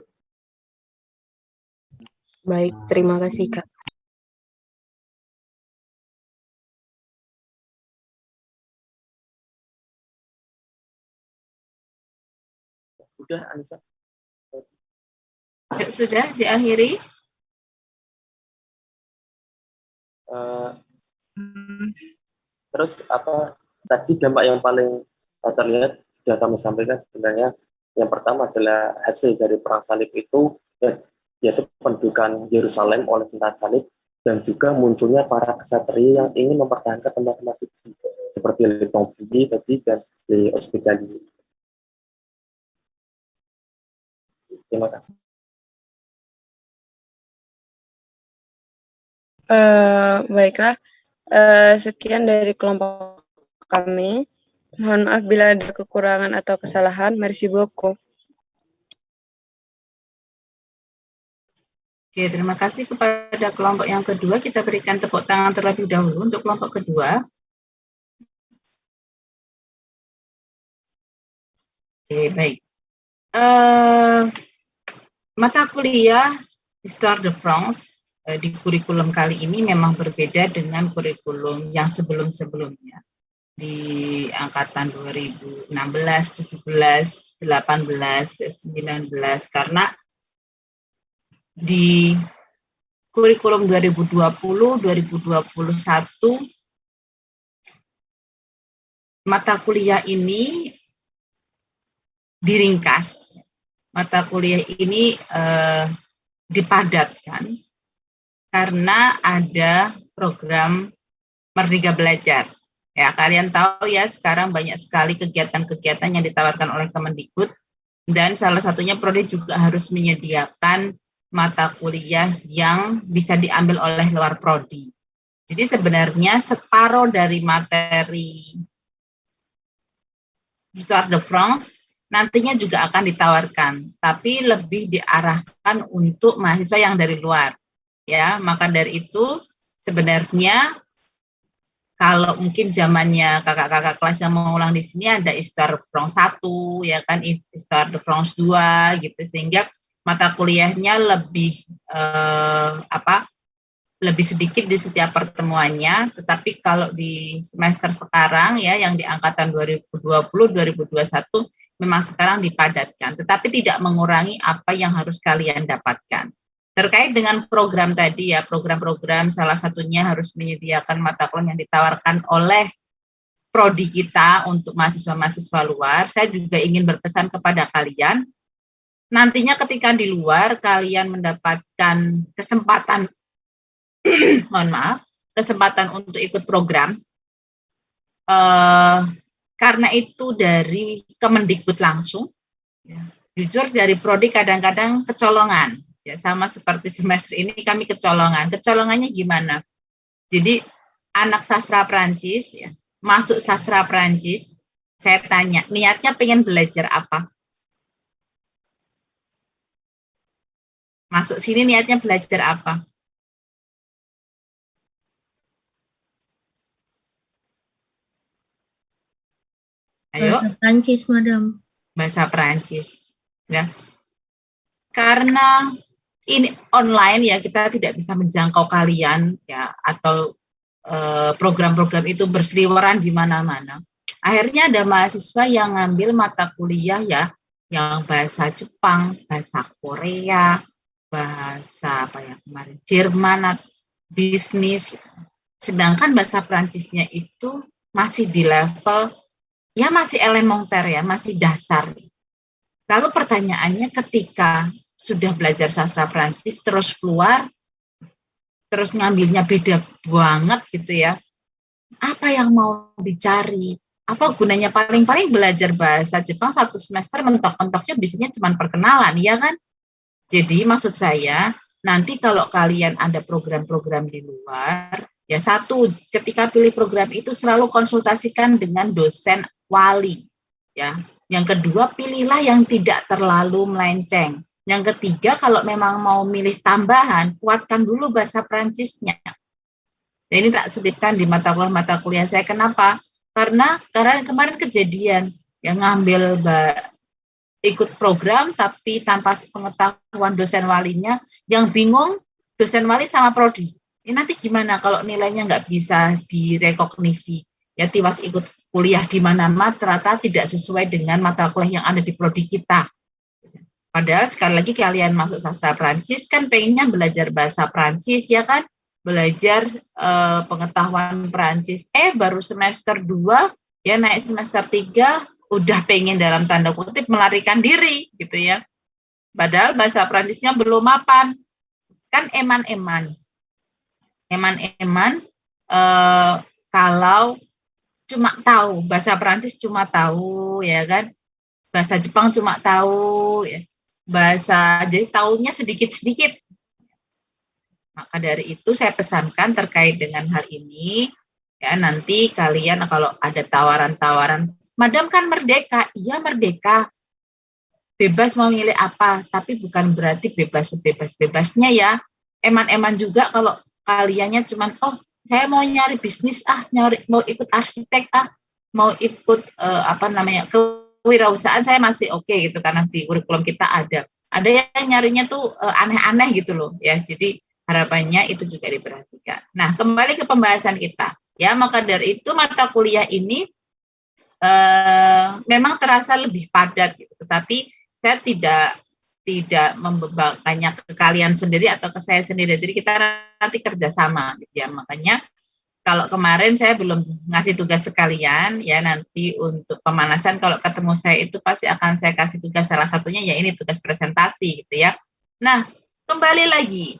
Baik, terima kasih, Kak. Sudah, Anissa? Sudah diakhiri? Terus tadi dampak yang paling terlihat sudah kami sampaikan. Sebenarnya yang pertama adalah hasil dari perang salib itu, yaitu pendudukan Yerusalem oleh tentara salib, dan juga munculnya para ksatria yang ingin mempertahankan tempat-tempat suci seperti Le Templier tadi dan Le Hospitalier. Terima kasih. Baiklah, sekian dari kelompok kami. Mohon maaf bila ada kekurangan atau kesalahan. Merci beaucoup. Oke, terima kasih kepada kelompok yang kedua. Kita berikan tepuk tangan terlebih dahulu untuk kelompok kedua. Oke, baik. Mata kuliah Histoire de France di kurikulum kali ini memang berbeda dengan kurikulum yang sebelum-sebelumnya. Di angkatan 2016, 17, 18, 19, karena di kurikulum 2020-2021 mata kuliah ini diringkas, mata kuliah ini dipadatkan karena ada program Merdeka Belajar. Ya, kalian tahu ya sekarang banyak sekali kegiatan-kegiatan yang ditawarkan oleh Kemendikbud, dan salah satunya Prodi juga harus menyediakan mata kuliah yang bisa diambil oleh luar Prodi. Jadi sebenarnya separuh dari materi Histoire de France nantinya juga akan ditawarkan, tapi lebih diarahkan untuk mahasiswa yang dari luar. Ya, maka dari itu sebenarnya kalau mungkin zamannya kakak-kakak kelas yang mau ulang di sini ada Histoire de France 1, ya kan, Histoire de France 2 gitu, sehingga mata kuliahnya lebih lebih sedikit di setiap pertemuannya. Tetapi kalau di semester sekarang ya yang di angkatan 2020-2021 memang sekarang dipadatkan, tetapi tidak mengurangi apa yang harus kalian dapatkan. Terkait dengan program tadi ya, program-program salah satunya harus menyediakan mata kuliah yang ditawarkan oleh prodi kita untuk mahasiswa-mahasiswa luar. Saya juga ingin berpesan kepada kalian, nantinya ketika di luar kalian mendapatkan kesempatan kesempatan untuk ikut program, karena itu dari Kemendikbud langsung, ya. Jujur dari prodi kadang-kadang kecolongan. Ya, sama seperti semester ini kami kecolongan. Kecolongannya gimana? Jadi anak sastra Prancis ya, masuk sastra Prancis, saya tanya, niatnya pengen belajar apa? Masuk sini niatnya belajar apa? Ayo. Bahasa Prancis, Madam. Bahasa Prancis. Ya. Karena ini online ya, kita tidak bisa menjangkau kalian ya, atau program-program itu berseliweran di mana-mana. Akhirnya ada mahasiswa yang ngambil mata kuliah ya, yang bahasa Jepang, bahasa Korea, bahasa apa ya kemarin, Jerman, bisnis. Sedangkan bahasa Prancisnya itu masih di level ya masih elementer ya, masih dasar. Lalu pertanyaannya ketika sudah belajar sastra Prancis terus keluar, terus ngambilnya beda banget gitu ya, apa yang mau dicari? Apa gunanya? Paling-paling belajar bahasa Jepang 1 semester mentok-mentoknya biasanya cuma perkenalan, ya kan? Jadi maksud saya, nanti kalau kalian ada program-program di luar, ya satu, ketika pilih program itu selalu konsultasikan dengan dosen wali, ya. Yang kedua, pilihlah yang tidak terlalu melenceng. Yang ketiga, kalau memang mau milih tambahan, kuatkan dulu bahasa Prancisnya. Nah, ini tak selipkan di mata kuliah saya. Kenapa? Karena kemarin kejadian yang ngambil ikut program tapi tanpa pengetahuan dosen walinya, yang bingung dosen wali sama prodi. Ini nanti gimana kalau nilainya nggak bisa direkognisi? Ya tiwas ikut kuliah di mana-mana ternyata tidak sesuai dengan mata kuliah yang ada di prodi kita. Padahal sekali lagi kalian masuk sastra Prancis kan pengennya belajar bahasa Prancis ya kan, belajar pengetahuan Prancis. Baru semester 2 ya naik semester 3 udah pengen dalam tanda kutip melarikan diri gitu ya. Padahal bahasa Perancisnya belum mapan. Kan eman-eman. Eman-eman kalau cuma tahu bahasa Perancis cuma tahu ya kan. Bahasa Jepang cuma tahu ya. Jadi tahunya sedikit-sedikit. Maka dari itu saya pesankan terkait dengan hal ini ya, nanti kalian kalau ada tawaran-tawaran, Madam kan merdeka, iya merdeka. Bebas mau milih apa, tapi bukan berarti bebas sebebas-bebasnya ya. Eman-eman juga kalau kaliannya cuman saya mau nyari bisnis mau ikut arsitek mau ikut kewirausahaan saya masih oke gitu karena di kurikulum kita ada yang nyarinya tuh aneh-aneh gitu loh ya. Jadi harapannya itu juga diperhatikan. Nah, kembali ke pembahasan kita ya, maka dari itu mata kuliah ini memang terasa lebih padat gitu, tetapi saya tidak membebankannya ke kalian sendiri atau ke saya sendiri. Jadi kita nanti kerjasama gitu ya. Makanya kalau kemarin saya belum ngasih tugas sekalian ya, nanti untuk pemanasan kalau ketemu saya itu pasti akan saya kasih tugas, salah satunya ya ini tugas presentasi gitu ya. Nah, kembali lagi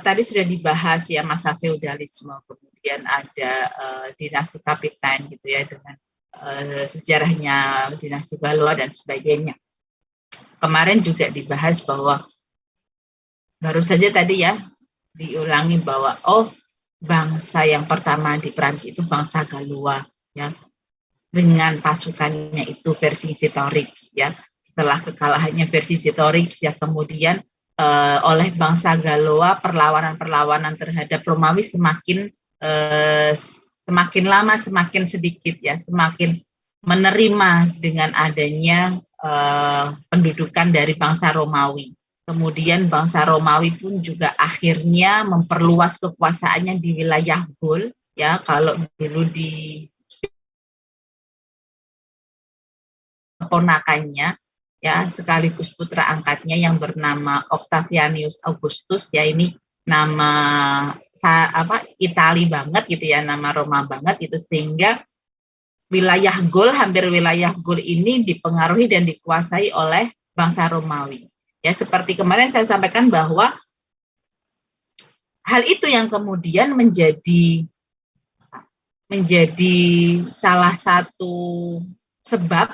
tadi sudah dibahas ya masa feudalisme, kemudian ada dinasti Kapitan gitu ya dengan sejarahnya dinasti Valois dan sebagainya. Kemarin juga dibahas bahwa baru saja tadi ya diulangi bahwa bangsa yang pertama di Prancis itu bangsa Galois ya, dengan pasukannya itu Vercingetorix ya. Setelah kekalahannya Vercingetorix ya, kemudian oleh bangsa Galois perlawanan terhadap Romawi semakin lama semakin sedikit ya, semakin menerima dengan adanya pendudukan dari bangsa Romawi. Kemudian bangsa Romawi pun juga akhirnya memperluas kekuasaannya di wilayah Gaul ya. Kalau dulu di keponakannya ya, sekaligus putra angkatnya yang bernama Octavianus Augustus ya, ini nama Itali banget gitu ya, nama Roma banget itu, sehingga wilayah Gaul, hampir wilayah Gaul ini dipengaruhi dan dikuasai oleh bangsa Romawi. Ya, seperti kemarin saya sampaikan bahwa hal itu yang kemudian menjadi salah satu sebab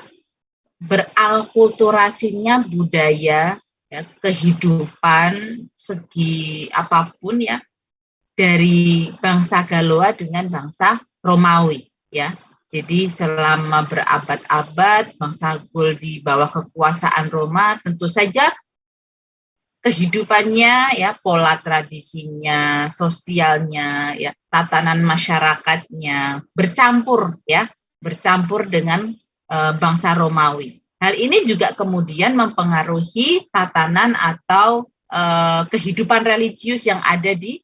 beralkulturasinya budaya ya, kehidupan segi apapun ya, dari bangsa Galois dengan bangsa Romawi ya. Jadi selama berabad-abad bangsa Gaul di bawah kekuasaan Roma, tentu saja kehidupannya ya, pola tradisinya, sosialnya ya, tatanan masyarakatnya bercampur dengan bangsa Romawi. Hal ini juga kemudian mempengaruhi tatanan atau kehidupan religius yang ada di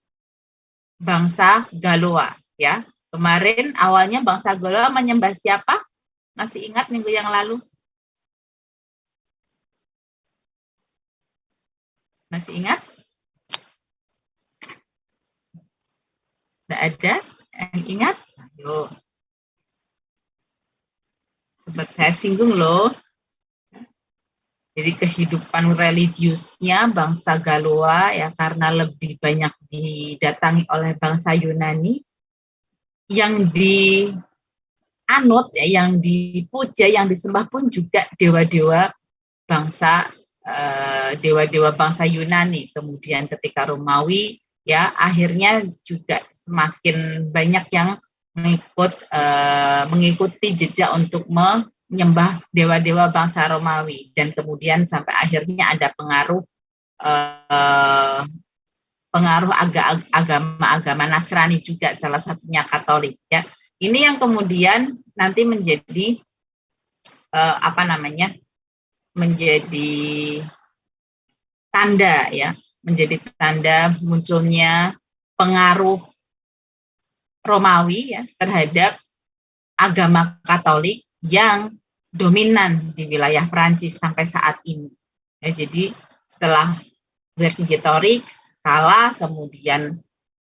bangsa Galois ya. Kemarin awalnya bangsa Galois menyembah siapa? Masih ingat minggu yang lalu? Masih ingat? Tidak ada yang ingat? Ayo. Sempat saya singgung loh. Jadi kehidupan religiusnya bangsa Galois ya, karena lebih banyak didatangi oleh bangsa Yunani, yang dianut ya, yang dipuja, yang disembah pun juga dewa-dewa bangsa Yunani. Kemudian ketika Romawi ya, akhirnya juga semakin banyak yang mengikuti jejak untuk menyembah dewa-dewa bangsa Romawi, dan kemudian sampai akhirnya ada pengaruh agama Nasrani juga, salah satunya Katolik ya. Ini yang kemudian nanti menjadi menjadi tanda ya, menjadi tanda munculnya pengaruh Romawi ya terhadap agama Katolik yang dominan di wilayah Prancis sampai saat ini. Ya, jadi setelah Vercingetorix kalah, kemudian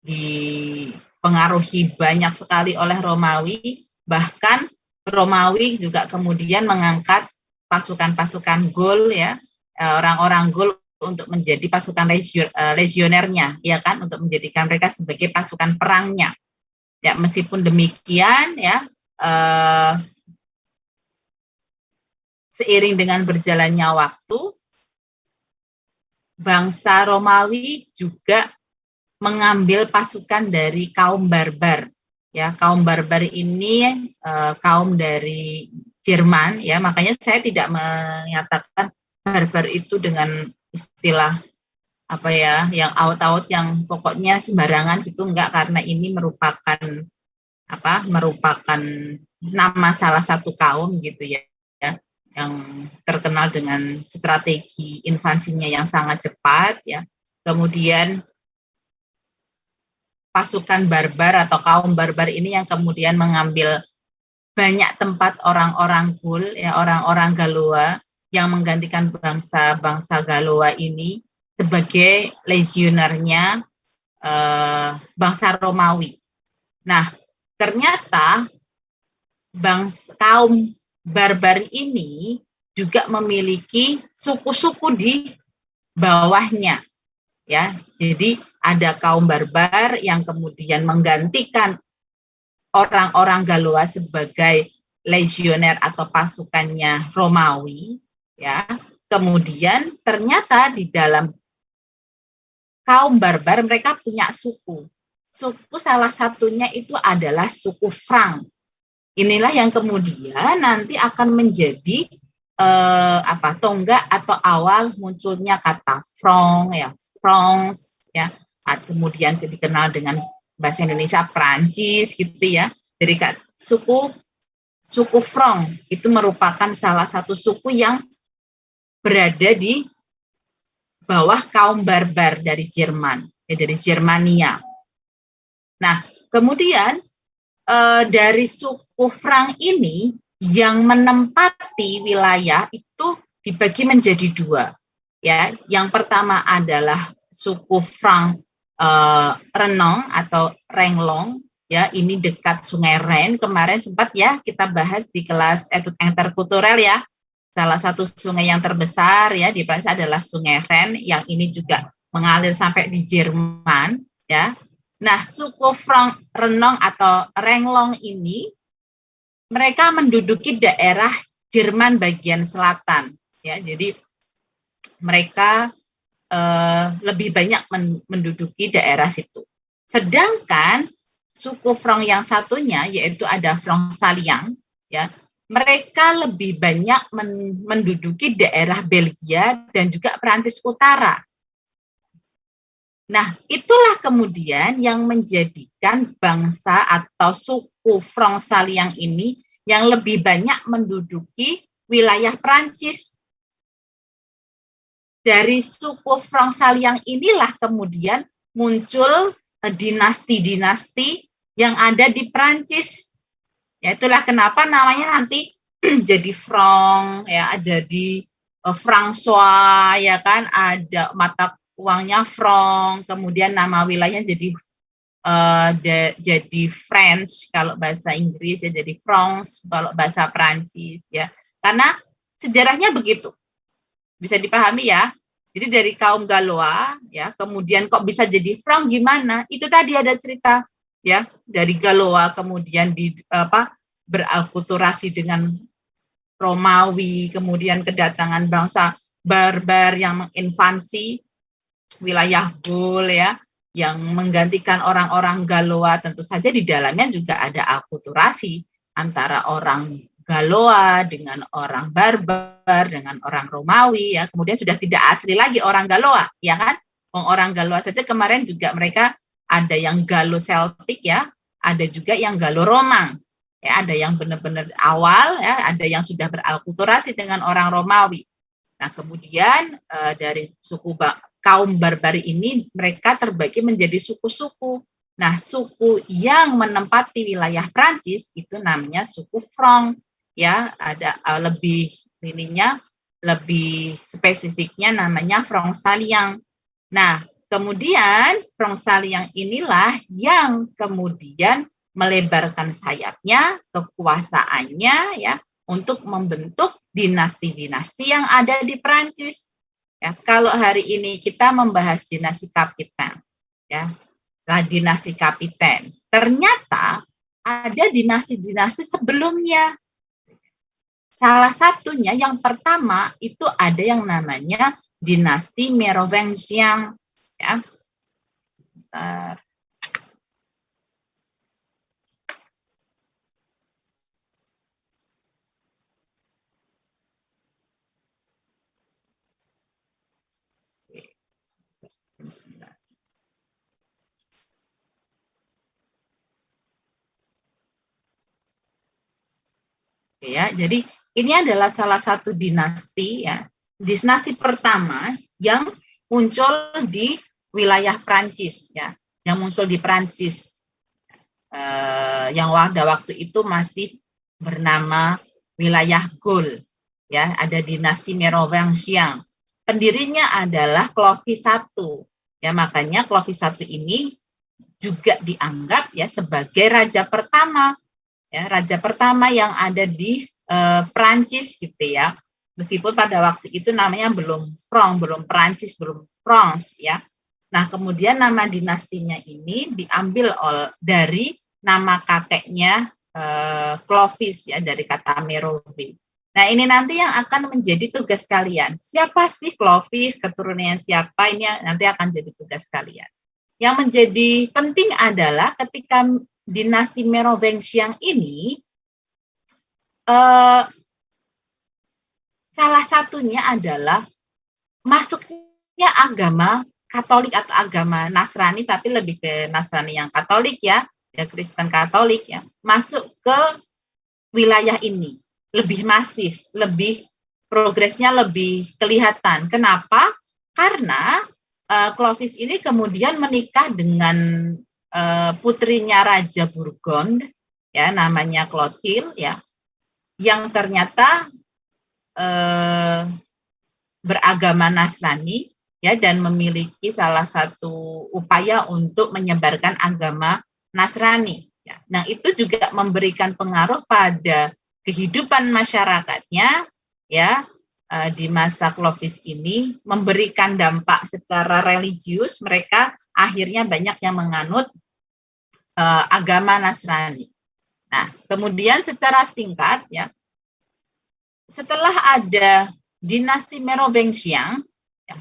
dipengaruhi banyak sekali oleh Romawi, Bahkan Romawi juga kemudian mengangkat pasukan-pasukan Gaul ya, orang-orang Gaul untuk menjadi pasukan legionernya, ya kan, untuk menjadikan mereka sebagai pasukan perangnya. Ya, meskipun demikian ya, seiring dengan berjalannya waktu, bangsa Romawi juga mengambil pasukan dari kaum barbar. Ya, kaum barbar ini kaum dari Jerman, ya, makanya saya tidak menyatakan barbar itu dengan istilah apa ya, yang out-out, yang pokoknya sembarangan gitu, enggak, karena ini merupakan nama salah satu kaum gitu ya, yang terkenal dengan strategi invasinya yang sangat cepat ya. Kemudian pasukan barbar atau kaum barbar ini yang kemudian mengambil banyak tempat orang-orang Gaul ya, orang-orang Galoa, yang menggantikan bangsa Galoa ini sebagai legionernya bangsa Romawi. Nah, ternyata kaum barbar ini juga memiliki suku-suku di bawahnya, ya. Jadi ada kaum barbar yang kemudian menggantikan orang-orang Galoa sebagai legioner atau pasukannya Romawi, ya. Kemudian ternyata di dalam kaum barbar mereka punya suku. Suku salah satunya itu adalah suku Frank. Inilah yang kemudian nanti akan menjadi tonggak atau awal munculnya kata Franc ya, France ya. Kemudian dikenal dengan bahasa Indonesia Prancis gitu ya. Dari suku Franc itu merupakan salah satu suku yang berada di bawah kaum barbar dari Jerman, dari Germania. Nah, kemudian dari suku Frank ini yang menempati wilayah itu dibagi menjadi dua. Ya, yang pertama adalah suku Frank Renong atau Renglong. Ya, ini dekat Sungai Rhine. Kemarin sempat ya kita bahas di kelas etude interkulturel ya. Salah satu sungai yang terbesar ya di Prancis adalah Sungai Rhine, yang ini juga mengalir sampai di Jerman ya. Nah, suku Frank Renong atau Renglong ini mereka menduduki daerah Jerman bagian selatan ya. Jadi mereka lebih banyak menduduki daerah situ. Sedangkan suku Frank yang satunya, yaitu ada Frank Saliang ya, mereka lebih banyak menduduki daerah Belgia dan juga Prancis Utara. Nah, itulah kemudian yang menjadikan bangsa atau suku Frank Saliang ini yang lebih banyak menduduki wilayah Prancis. Dari suku Frank Saliang inilah kemudian muncul dinasti-dinasti yang ada di Prancis. Ya, itulah kenapa namanya nanti jadi Franc, ya, jadi François, ya kan, ada mata uangnya franc, kemudian nama wilayahnya jadi French kalau bahasa Inggris ya, jadi France kalau bahasa Prancis ya. Karena sejarahnya begitu. Bisa dipahami ya. Jadi dari kaum Galoa ya, kemudian kok bisa jadi Franc gimana? Itu tadi ada cerita ya, dari Galoa kemudian beralkulturasi dengan Romawi, kemudian kedatangan bangsa barbar yang menginvasi wilayah Gaul ya, yang menggantikan orang-orang Galoa. Tentu saja di dalamnya juga ada akulturasi antara orang Galoa dengan orang barbar dengan orang Romawi ya. Kemudian sudah tidak asli lagi orang Galoa, ya kan? Orang Galoa saja kemarin juga mereka ada yang Galo-Celtic ya, ada juga yang Galo-Romang. Ya, ada yang benar-benar awal ya, ada yang sudah beralkulturasi dengan orang Romawi. Nah, kemudian dari kaum barbar ini mereka terbagi menjadi suku-suku. Nah, suku yang menempati wilayah Prancis itu namanya suku Franc. Ya, ada lebih spesifiknya namanya Frank Saliang. Nah, kemudian Frank Saliang inilah yang kemudian melebarkan sayapnya, kekuasaannya ya untuk membentuk dinasti-dinasti yang ada di Perancis. Ya, kalau hari ini kita membahas dinasti Kapiten, ya, dinasti Kapiten, ternyata ada dinasti-dinasti sebelumnya. Salah satunya yang pertama itu ada yang namanya dinasti Merovingian, ya. Bentar. Ya, jadi ini adalah salah satu dinasti ya, dinasti pertama yang muncul di wilayah Prancis ya, yang muncul di Prancis, yang pada waktu itu masih bernama wilayah Gaul ya, ada dinasti Merovingian. Pendirinya adalah Clovis I ya, makanya Clovis I ini juga dianggap ya sebagai raja pertama ya, raja pertama yang ada di Prancis gitu ya, meskipun pada waktu itu namanya belum France, belum Prancis, belum France ya. Nah kemudian nama dinastinya ini diambil dari nama kakeknya Clovis ya, dari kata Meroving. Nah ini nanti yang akan menjadi tugas kalian. Siapa sih Clovis, keturunannya siapa, ini nanti akan jadi tugas kalian. Yang menjadi penting adalah ketika dinasti Merovingian ini, salah satunya adalah masuknya agama Katolik atau agama Nasrani, tapi lebih ke Nasrani yang Katolik ya, Kristen Katolik ya, masuk ke wilayah ini. Lebih masif, lebih progresnya lebih kelihatan. Kenapa? Karena Clovis ini kemudian menikah dengan putrinya Raja Burgund, ya namanya Clotilde, ya, yang ternyata beragama Nasrani, ya, dan memiliki salah satu upaya untuk menyebarkan agama Nasrani. Ya. Nah itu juga memberikan pengaruh pada kehidupan masyarakatnya ya di masa Clovis ini, memberikan dampak secara religius. Mereka akhirnya banyak yang menganut agama Nasrani. Nah, kemudian secara singkat ya, setelah ada dinasti Merovingian, ya,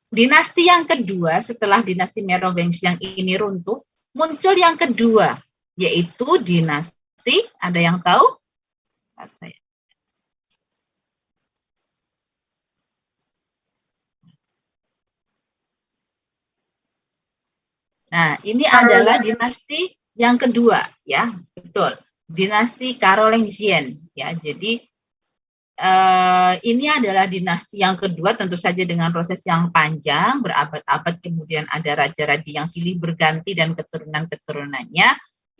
dinasti yang kedua setelah dinasti Merovingian ini runtuh, muncul yang kedua, yaitu dinasti, ada yang tahu? Nah, ini adalah dinasti yang kedua, ya, betul, dinasti Carolingian, ya. Jadi ini adalah dinasti yang kedua, tentu saja dengan proses yang panjang, berabad-abad, kemudian ada raja-raja yang silih berganti dan keturunan-keturunannya,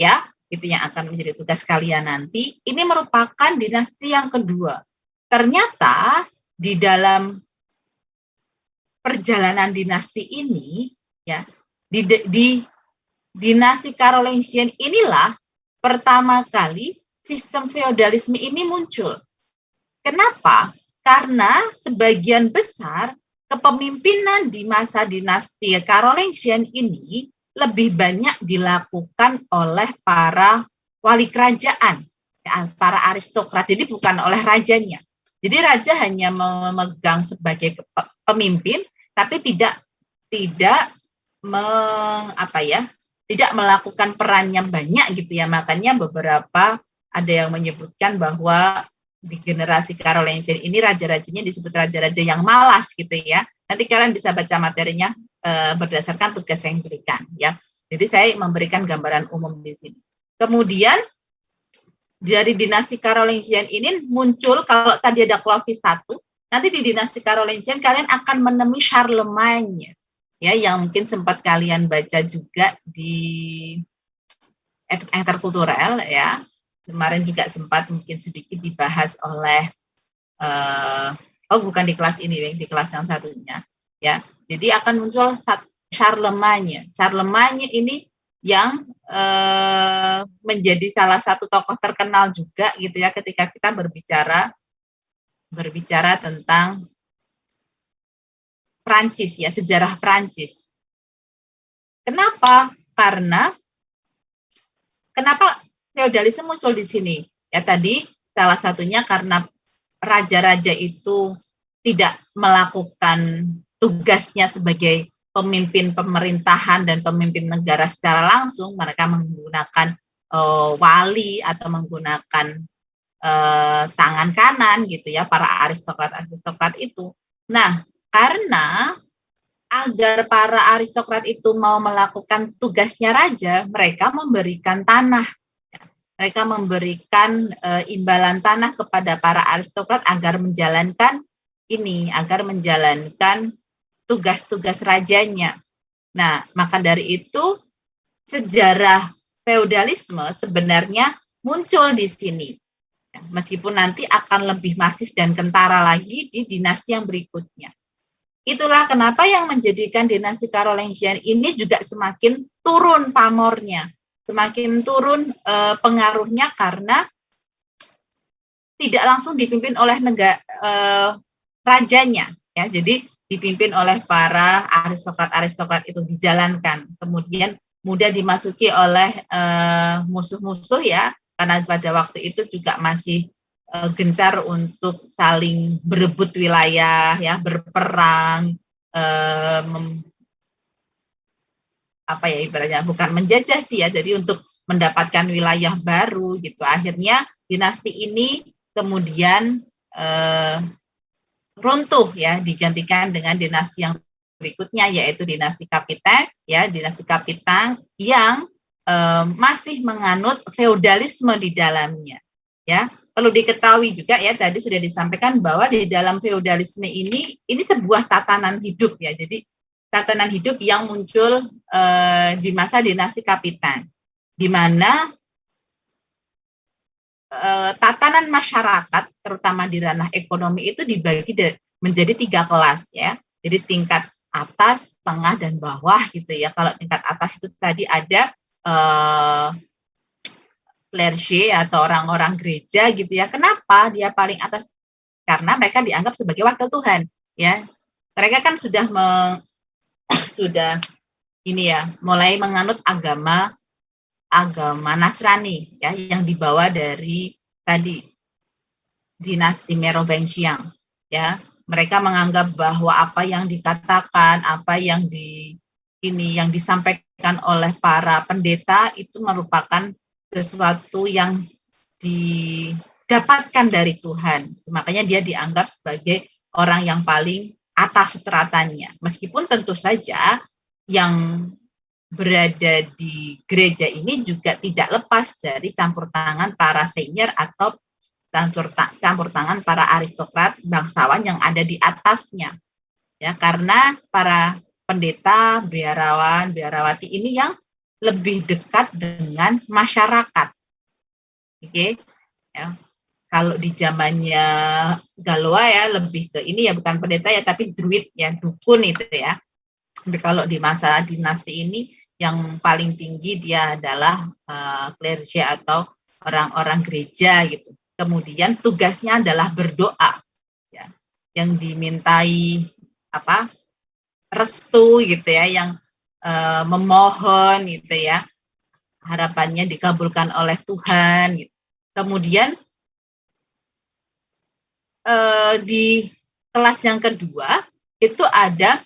ya. Itu yang akan menjadi tugas kalian nanti. Ini merupakan dinasti yang kedua. Ternyata di dalam perjalanan dinasti ini, ya, di dinasti Carolingian inilah pertama kali sistem feodalisme ini muncul. Kenapa? Karena sebagian besar kepemimpinan di masa dinasti Carolingian ini lebih banyak dilakukan oleh para wali kerajaan, ya, para aristokrat. Jadi bukan oleh rajanya. Jadi raja hanya memegang sebagai pemimpin, tapi tidak melakukan peran yang banyak gitu ya. Makanya beberapa ada yang menyebutkan bahwa di generasi Carolingian ini raja-rajanya disebut raja-raja yang malas gitu ya. Nanti kalian bisa baca materinya berdasarkan tugas yang diberikan ya. Jadi saya memberikan gambaran umum di sini. Kemudian dari dinasti Carolingian ini muncul, kalau tadi ada Clovis I, nanti di dinasti Carolingian kalian akan menemui Charlemagne ya, yang mungkin sempat kalian baca juga di interkulturel ya. Kemarin juga sempat mungkin sedikit dibahas oleh bukan di kelas ini, di kelas yang satunya ya. Jadi akan muncul Charlemagne. Charlemagne ini yang menjadi salah satu tokoh terkenal juga gitu ya ketika kita berbicara tentang Prancis ya, sejarah Prancis. Kenapa? Karena kenapa feodalisme muncul di sini? Ya tadi salah satunya karena raja-raja itu tidak melakukan tugasnya sebagai pemimpin pemerintahan dan pemimpin negara secara langsung, mereka menggunakan wali atau menggunakan tangan kanan gitu ya, para aristokrat itu. Nah, karena agar para aristokrat itu mau melakukan tugasnya raja, mereka memberikan tanah. Mereka memberikan imbalan tanah kepada para aristokrat agar menjalankan tugas-tugas rajanya. Nah, maka dari itu sejarah feodalisme sebenarnya muncul di sini. Meskipun nanti akan lebih masif dan kentara lagi di dinasti yang berikutnya. Itulah kenapa yang menjadikan dinasti Carolingian ini juga semakin turun pamornya, semakin turun pengaruhnya karena tidak langsung dipimpin oleh rajanya, ya. Jadi dipimpin oleh para aristokrat itu, dijalankan, kemudian mudah dimasuki oleh musuh-musuh ya, karena pada waktu itu juga masih gencar untuk saling berebut wilayah, ya, berperang, ibaratnya bukan menjajah sih ya, jadi untuk mendapatkan wilayah baru gitu. Akhirnya dinasti ini kemudian runtuh ya, digantikan dengan dinasti yang berikutnya yaitu dinasti Capitan ya, dinasti Capitan yang masih menganut feodalisme di dalamnya ya. Perlu diketahui juga ya, tadi sudah disampaikan bahwa di dalam feodalisme ini sebuah tatanan hidup ya. Jadi tatanan hidup yang muncul di masa dinasti Capitan, di mana tatanan masyarakat terutama di ranah ekonomi itu dibagi menjadi 3 kelas ya. Jadi tingkat atas, tengah, dan bawah gitu ya. Kalau tingkat atas itu tadi ada clergy atau orang-orang gereja gitu ya. Kenapa dia paling atas? Karena mereka dianggap sebagai wakil Tuhan ya. Mereka kan sudah mulai menganut agama Nasrani ya, yang dibawa dari tadi dinasti Merovingian ya. Mereka menganggap bahwa apa yang dikatakan, apa yang yang disampaikan oleh para pendeta itu merupakan sesuatu yang didapatkan dari Tuhan. Makanya dia dianggap sebagai orang yang paling atas seteratanya. Meskipun tentu saja yang berada di gereja ini juga tidak lepas dari campur tangan para senior atau campur tangan para aristokrat bangsawan yang ada di atasnya. Ya, karena para pendeta, biarawan, biarawati ini yang lebih dekat dengan masyarakat. Oke. Ya. Kalau di zamannya Galois ya lebih ke ini ya, bukan pendeta ya, tapi druid ya, dukun itu ya. Tapi kalau di masa dinasti ini yang paling tinggi dia adalah clergy atau orang-orang gereja gitu. Kemudian tugasnya adalah berdoa ya. Yang dimintai restu gitu ya, yang memohon gitu ya, harapannya dikabulkan oleh Tuhan gitu. Kemudian di kelas yang kedua itu ada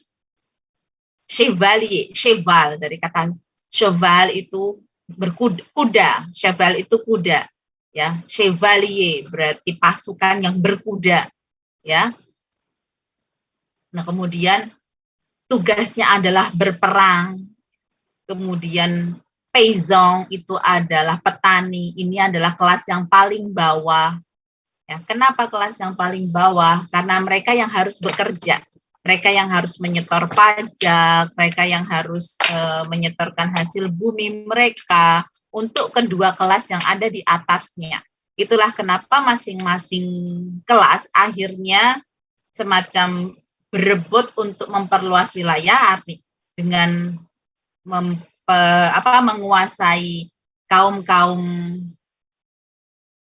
chevalier, cheval dari kata cheval itu berkuda, cheval itu kuda ya, chevalier berarti pasukan yang berkuda ya. Nah, kemudian tugasnya adalah berperang. Kemudian paysan itu adalah petani. Ini adalah kelas yang paling bawah. Ya, kenapa kelas yang paling bawah? Karena mereka yang harus bekerja. Mereka yang harus menyetor pajak, mereka yang harus menyetorkan hasil bumi mereka untuk kedua kelas yang ada di atasnya. Itulah kenapa masing-masing kelas akhirnya semacam berebut untuk memperluas wilayah, arti dengan menguasai kaum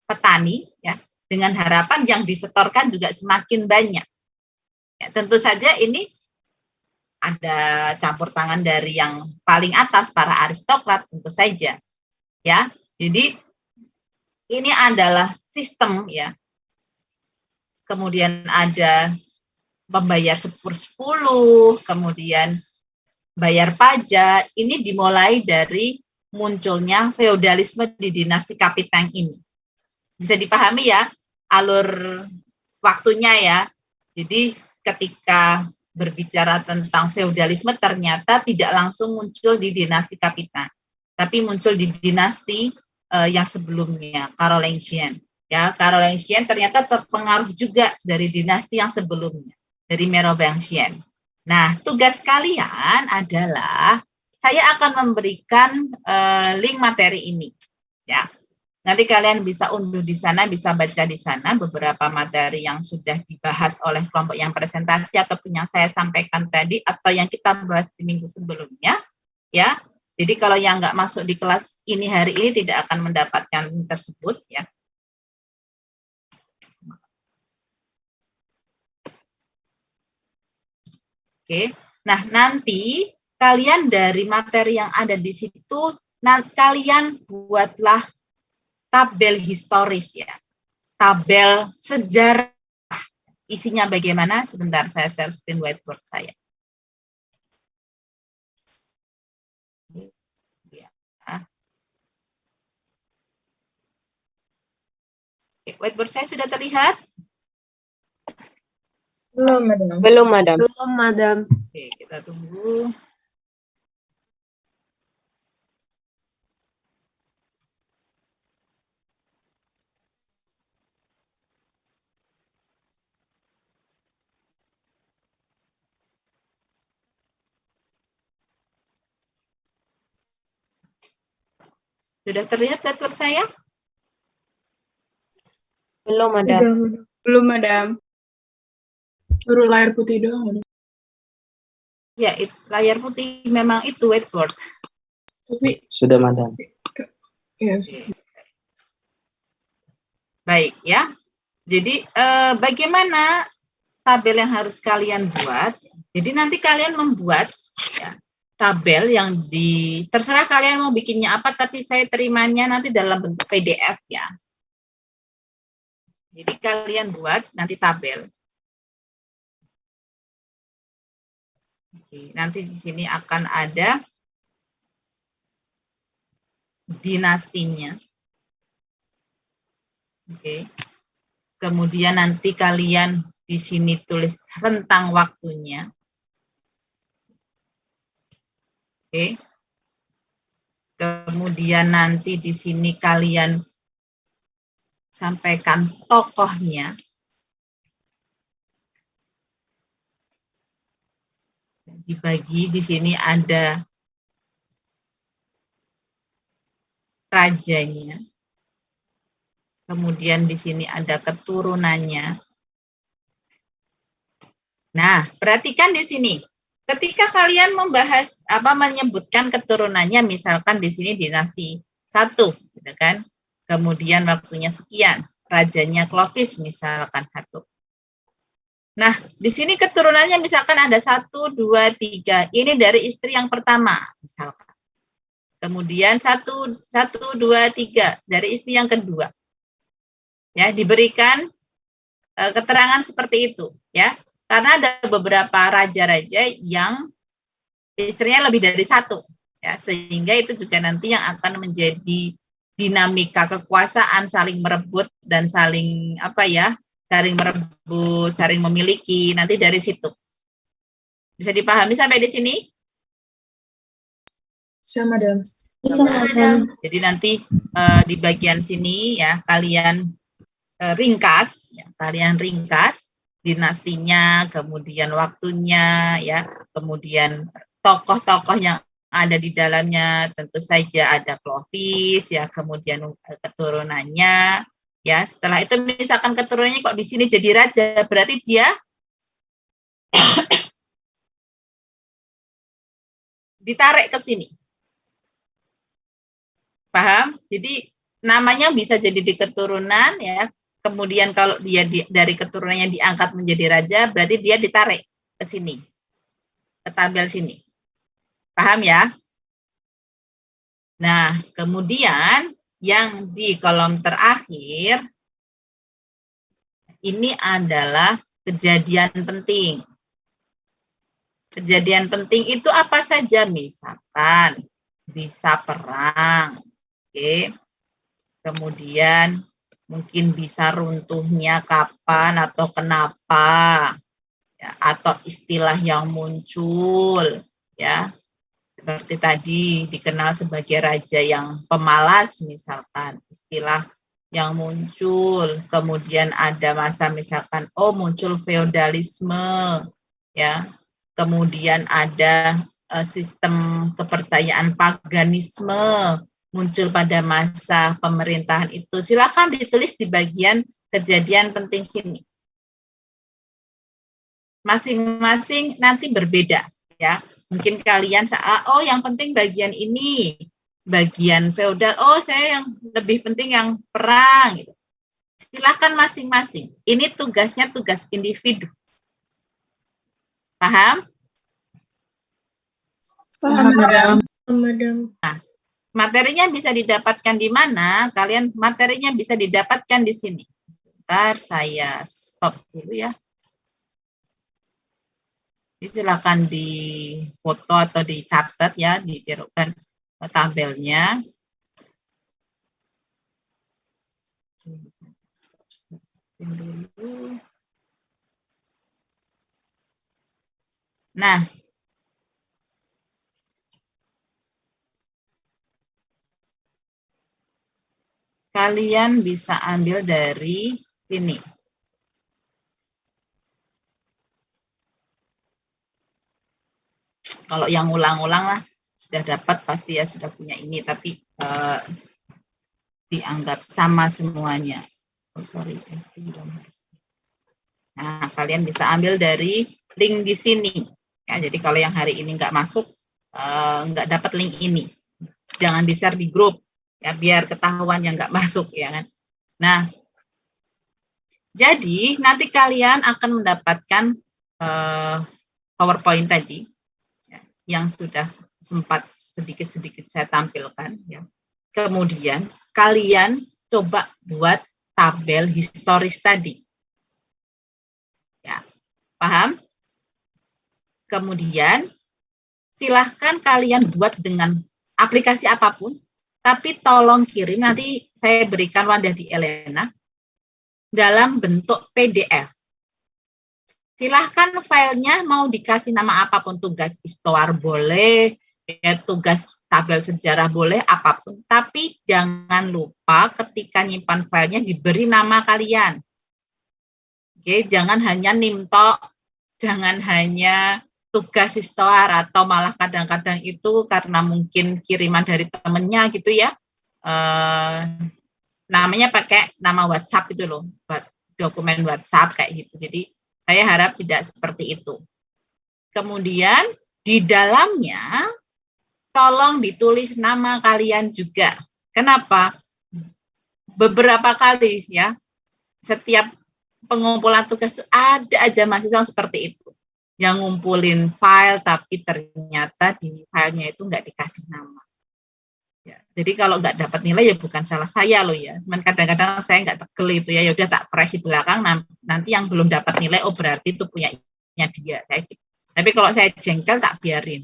petani, ya, dengan harapan yang disetorkan juga semakin banyak. Ya, tentu saja ini ada campur tangan dari yang paling atas, para aristokrat tentu saja, ya. Jadi ini adalah sistem, ya. Kemudian ada membayar 10/10, kemudian bayar pajak. Ini dimulai dari munculnya feodalisme di dinasti Kapitang ini. Bisa dipahami ya alur waktunya ya. Jadi ketika berbicara tentang feodalisme ternyata tidak langsung muncul di dinasti Kapitang, tapi muncul di dinasti yang sebelumnya, Carolingian. Ya, Carolingian ternyata terpengaruh juga dari dinasti yang sebelumnya, dari Merovingian. Nah, tugas kalian adalah saya akan memberikan link materi ini, ya. Nanti kalian bisa unduh di sana, bisa baca di sana beberapa materi yang sudah dibahas oleh kelompok yang presentasi ataupun yang saya sampaikan tadi atau yang kita bahas di minggu sebelumnya, ya. Jadi kalau yang nggak masuk di kelas ini hari ini tidak akan mendapatkan link tersebut, ya. Oke, nah nanti kalian dari materi yang ada di situ, kalian buatlah tabel historis ya, tabel sejarah. Isinya bagaimana? Sebentar saya share screen whiteboard saya. Oke, whiteboard saya sudah terlihat? Belum, Madam. Belum, Madam. Belum, Madam. Oke, kita tunggu. Sudah terlihat whiteboard saya? Belum, Madam. Belum, Madam. Baru layar putih doang. Ya, layar putih memang itu whiteboard. Tapi Sudah, Madam. ya. Baik ya. Jadi bagaimana tabel yang harus kalian buat? Jadi nanti kalian membuat ya, tabel yang terserah kalian mau bikinnya apa, tapi saya terimanya nanti dalam bentuk PDF ya. Jadi kalian buat nanti tabel. Oke, nanti di sini akan ada dinastinya. Oke. Kemudian nanti kalian di sini tulis rentang waktunya. Oke. Kemudian nanti di sini kalian sampaikan tokohnya. Dibagi di sini ada rajanya. Kemudian di sini ada keturunannya. Nah, perhatikan di sini. Ketika kalian membahas menyebutkan keturunannya, misalkan di sini dinasti 1, gitu kan? Kemudian waktunya sekian, rajanya Clovis misalkan 1. Nah, di sini keturunannya misalkan ada 1, 2, 3. Ini dari istri yang pertama, misalkan. Kemudian 1, 2, 3 dari istri yang kedua. Ya, diberikan keterangan seperti itu, ya. Karena ada beberapa raja-raja yang istrinya lebih dari 1, ya, sehingga itu juga nanti yang akan menjadi dinamika kekuasaan, saling merebut dan saling saling merebut, saling memiliki, nanti dari situ. Bisa dipahami sampai di sini? Bisa, Madam. Bisa, Madam. Jadi nanti di bagian sini ya kalian ringkas, ya, kalian ringkas dinastinya, kemudian waktunya, ya, kemudian tokoh-tokoh yang ada di dalamnya, tentu saja ada Clovis, ya, kemudian keturunannya. Ya, setelah itu misalkan keturunannya kok di sini jadi raja, berarti dia ditarik ke sini. Paham? Jadi namanya bisa jadi di keturunan ya. Kemudian kalau dia dari keturunannya diangkat menjadi raja, berarti dia ditarik ke sini, ke tabel sini. Paham ya? Nah, kemudian yang di kolom terakhir, ini adalah kejadian penting. Kejadian penting itu apa saja? Misalkan bisa perang, oke. Kemudian mungkin bisa runtuhnya kapan atau kenapa, ya, atau istilah yang muncul, ya, seperti tadi dikenal sebagai raja yang pemalas misalkan, istilah yang muncul. Kemudian ada masa misalkan, oh muncul feodalisme, ya, kemudian ada sistem kepercayaan paganisme muncul pada masa pemerintahan itu. Silakan ditulis di bagian kejadian penting sini. Masing-masing nanti berbeda, ya. Mungkin kalian oh yang penting bagian ini, bagian feodal, oh saya yang lebih penting yang perang gitu. Silakan masing-masing. Ini tugasnya tugas individu. Paham? Paham, Madam. Nah, materinya bisa didapatkan di mana? Kalian materinya bisa didapatkan di sini. Bentar, saya stop dulu ya. Silakan di foto atau dicatat ya, ditirukan tabelnya. Nah, kalian bisa ambil dari sini. Kalau yang ulang-ulang lah, sudah dapat pasti ya, sudah punya ini, tapi dianggap sama semuanya. Oh, sorry. Nah, kalian bisa ambil dari link di sini. Ya, jadi kalau yang hari ini nggak masuk, nggak dapat link ini. Jangan di-share di grup, ya, biar ketahuan yang nggak masuk, ya kan. Nah, jadi nanti kalian akan mendapatkan PowerPoint tadi, ya, yang sudah sempat sedikit-sedikit saya tampilkan. Ya. Kemudian kalian coba buat tabel historis tadi. Ya, paham? Kemudian silahkan kalian buat dengan aplikasi apapun, tapi tolong kirim, nanti saya berikan wadah di Elena, dalam bentuk PDF. Silahkan filenya mau dikasih nama apapun, tugas histoire boleh, ya, tugas tabel sejarah boleh, apapun. Tapi jangan lupa ketika nyimpan filenya diberi nama kalian. Oke, jangan hanya nimtok, jangan hanya tugas histoire, atau malah kadang-kadang itu karena mungkin kiriman dari temennya gitu ya, namanya pakai nama WhatsApp gitu loh, dokumen WhatsApp kayak gitu. Jadi saya harap tidak seperti itu. Kemudian di dalamnya tolong ditulis nama kalian juga. Kenapa? Beberapa kali ya, setiap pengumpulan tugas itu ada aja mahasiswa seperti itu, yang ngumpulin file tapi ternyata di filenya itu nggak dikasih nama. Ya, jadi kalau nggak dapat nilai ya bukan salah saya loh ya. Cuman kadang-kadang saya nggak tegel itu ya. Ya udah tak press di belakang, nanti yang belum dapat nilai oh berarti itu punyanya dia. Saya gitu. Tapi kalau saya jengkel tak biarin.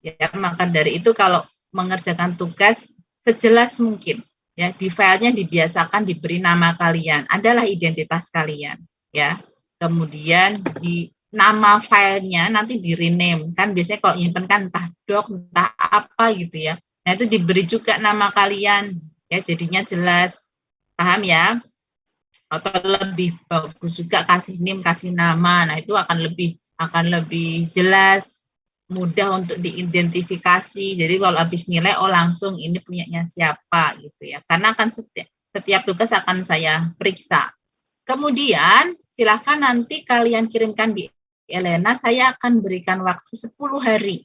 Ya, maka dari itu kalau mengerjakan tugas sejelas mungkin ya, di filenya dibiasakan diberi nama kalian, adalah identitas kalian ya. Kemudian di nama filenya nanti di rename, kan biasanya kalau nyimpen kan entah doc entah apa gitu ya. Nah itu diberi juga nama kalian ya, jadinya jelas. Paham ya? Atau lebih bagus juga kasih name, kasih nama. Nah itu akan lebih jelas, mudah untuk diidentifikasi. Jadi kalau habis nilai oh langsung ini punyanya siapa gitu ya. Karena akan setiap tugas akan saya periksa. Kemudian silahkan nanti kalian kirimkan di Elena, saya akan berikan waktu 10 hari.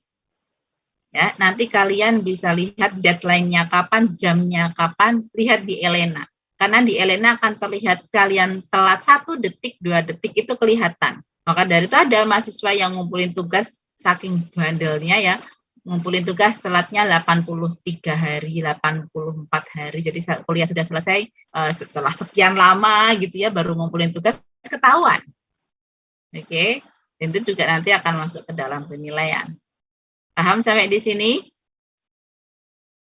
Ya, nanti kalian bisa lihat deadline-nya kapan, jamnya kapan, lihat di Elena. Karena di Elena akan terlihat kalian telat 1 detik, 2 detik itu kelihatan. Maka dari itu ada mahasiswa yang ngumpulin tugas saking bandelnya ya, ngumpulin tugas telatnya 83 hari, 84 hari. Jadi kuliah sudah selesai setelah sekian lama gitu ya, baru ngumpulin tugas, ketahuan. Oke, dan itu juga nanti akan masuk ke dalam penilaian. Paham sampai di sini?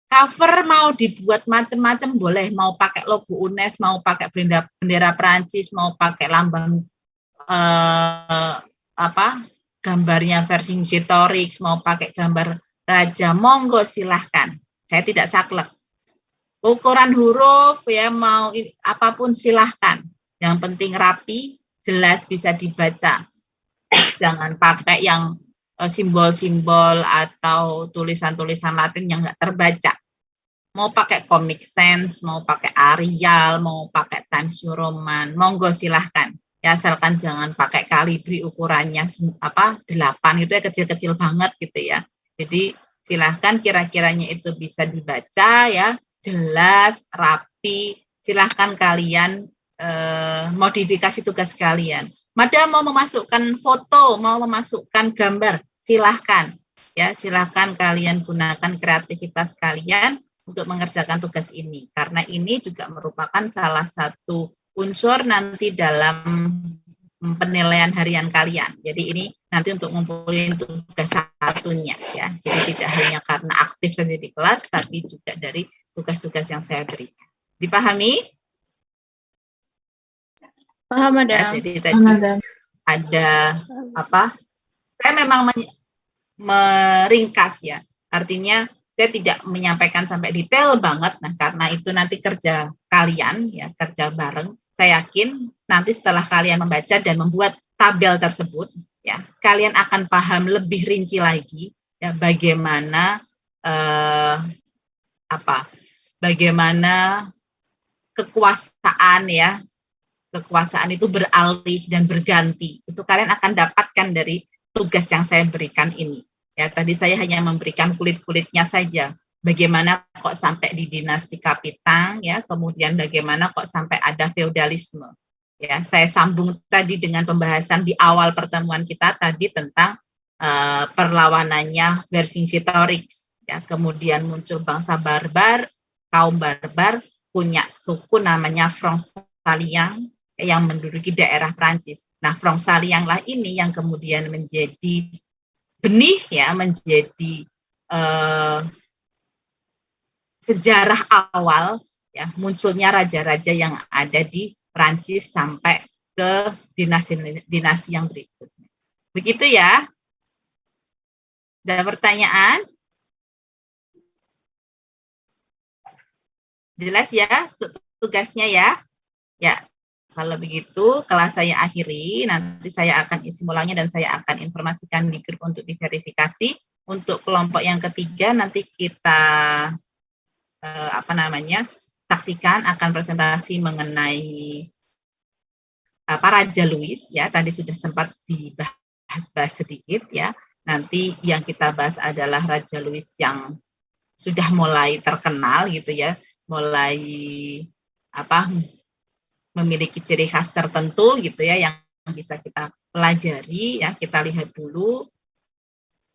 Cover mau dibuat macam-macam boleh, mau pakai logo UNES, mau pakai bendera Perancis, mau pakai lambang gambarnya Vercingetorix, mau pakai gambar raja, monggo silahkan. Saya tidak saklek. Ukuran huruf ya mau apapun silahkan. Yang penting rapi, jelas bisa dibaca. Jangan pakai yang simbol-simbol atau tulisan-tulisan Latin yang nggak terbaca. Mau pakai Comic Sans, mau pakai Arial, mau pakai Times New Roman, monggo silahkan. Ya asalkan jangan pakai Calibri ukurannya 8 itu ya kecil-kecil banget gitu ya. Jadi silahkan kira-kiranya itu bisa dibaca ya, jelas, rapi. Silahkan kalian modifikasi tugas kalian. Madam mau memasukkan foto, mau memasukkan gambar, silahkan. Ya, silahkan kalian gunakan kreativitas kalian untuk mengerjakan tugas ini. Karena ini juga merupakan salah satu unsur nanti dalam penilaian harian kalian. Jadi ini nanti untuk ngumpulin tugas satunya ya. Jadi tidak hanya karena aktif saja di kelas, tapi juga dari tugas-tugas yang saya berikan. Dipahami? Paham, Madam. Ya, jadi tadi ada apa? Saya memang meringkas ya. Artinya saya tidak menyampaikan sampai detail banget. Nah, karena itu nanti kerja kalian ya, kerja bareng. Saya yakin nanti setelah kalian membaca dan membuat tabel tersebut ya, kalian akan paham lebih rinci lagi ya bagaimana bagaimana kekuasaan ya. Kekuasaan itu beralih dan berganti. Itu kalian akan dapatkan dari tugas yang saya berikan ini. Ya, tadi saya hanya memberikan kulit-kulitnya saja. Bagaimana kok sampai di dinasti Kapitang, ya, kemudian bagaimana kok sampai ada feodalisme. Ya, saya sambung tadi dengan pembahasan di awal pertemuan kita tadi tentang perlawanannya Vercingetorix. Ya, kemudian muncul bangsa barbar, kaum barbar punya suku namanya Franc-Saliang yang menduduki daerah Prancis. Nah, Franc-Saliang lah ini yang kemudian menjadi benih ya, menjadi sejarah awal ya munculnya raja-raja yang ada di Prancis sampai ke dinasti yang berikutnya. Begitu ya. Ada pertanyaan? Jelas ya tugasnya ya? Ya. Kalau begitu, kelas saya akhiri, nanti saya akan isi ulangnya dan saya akan informasikan di grup untuk diverifikasi. Untuk kelompok yang ketiga, nanti kita saksikan akan presentasi mengenai Raja Louis, ya, tadi sudah sempat dibahas sedikit, ya. Nanti yang kita bahas adalah Raja Louis yang sudah mulai terkenal, gitu ya, mulai memiliki ciri khas tertentu gitu ya yang bisa kita pelajari ya. Kita lihat dulu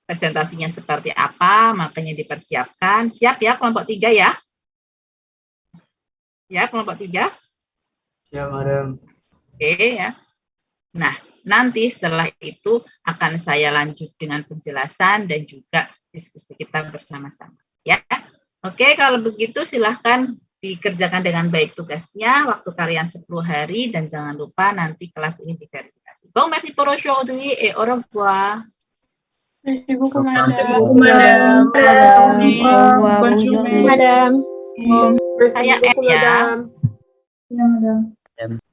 presentasinya seperti apa, makanya dipersiapkan. Siap ya kelompok 3 ya? Ya, kelompok 3? Siap, Madam. Oke ya. Nah, nanti setelah itu akan saya lanjut dengan penjelasan dan juga diskusi kita bersama-sama ya. Oke, kalau begitu silahkan dikerjakan dengan baik tugasnya, waktu kalian 10 hari, dan jangan lupa nanti kelas ini diverifikasi. Bon, merci pour aujourd'hui et au revoir. Merci beaucoup, Madame. Merci beaucoup, Madame. Bonjour, Madame. Saya ya. Ya, Madame.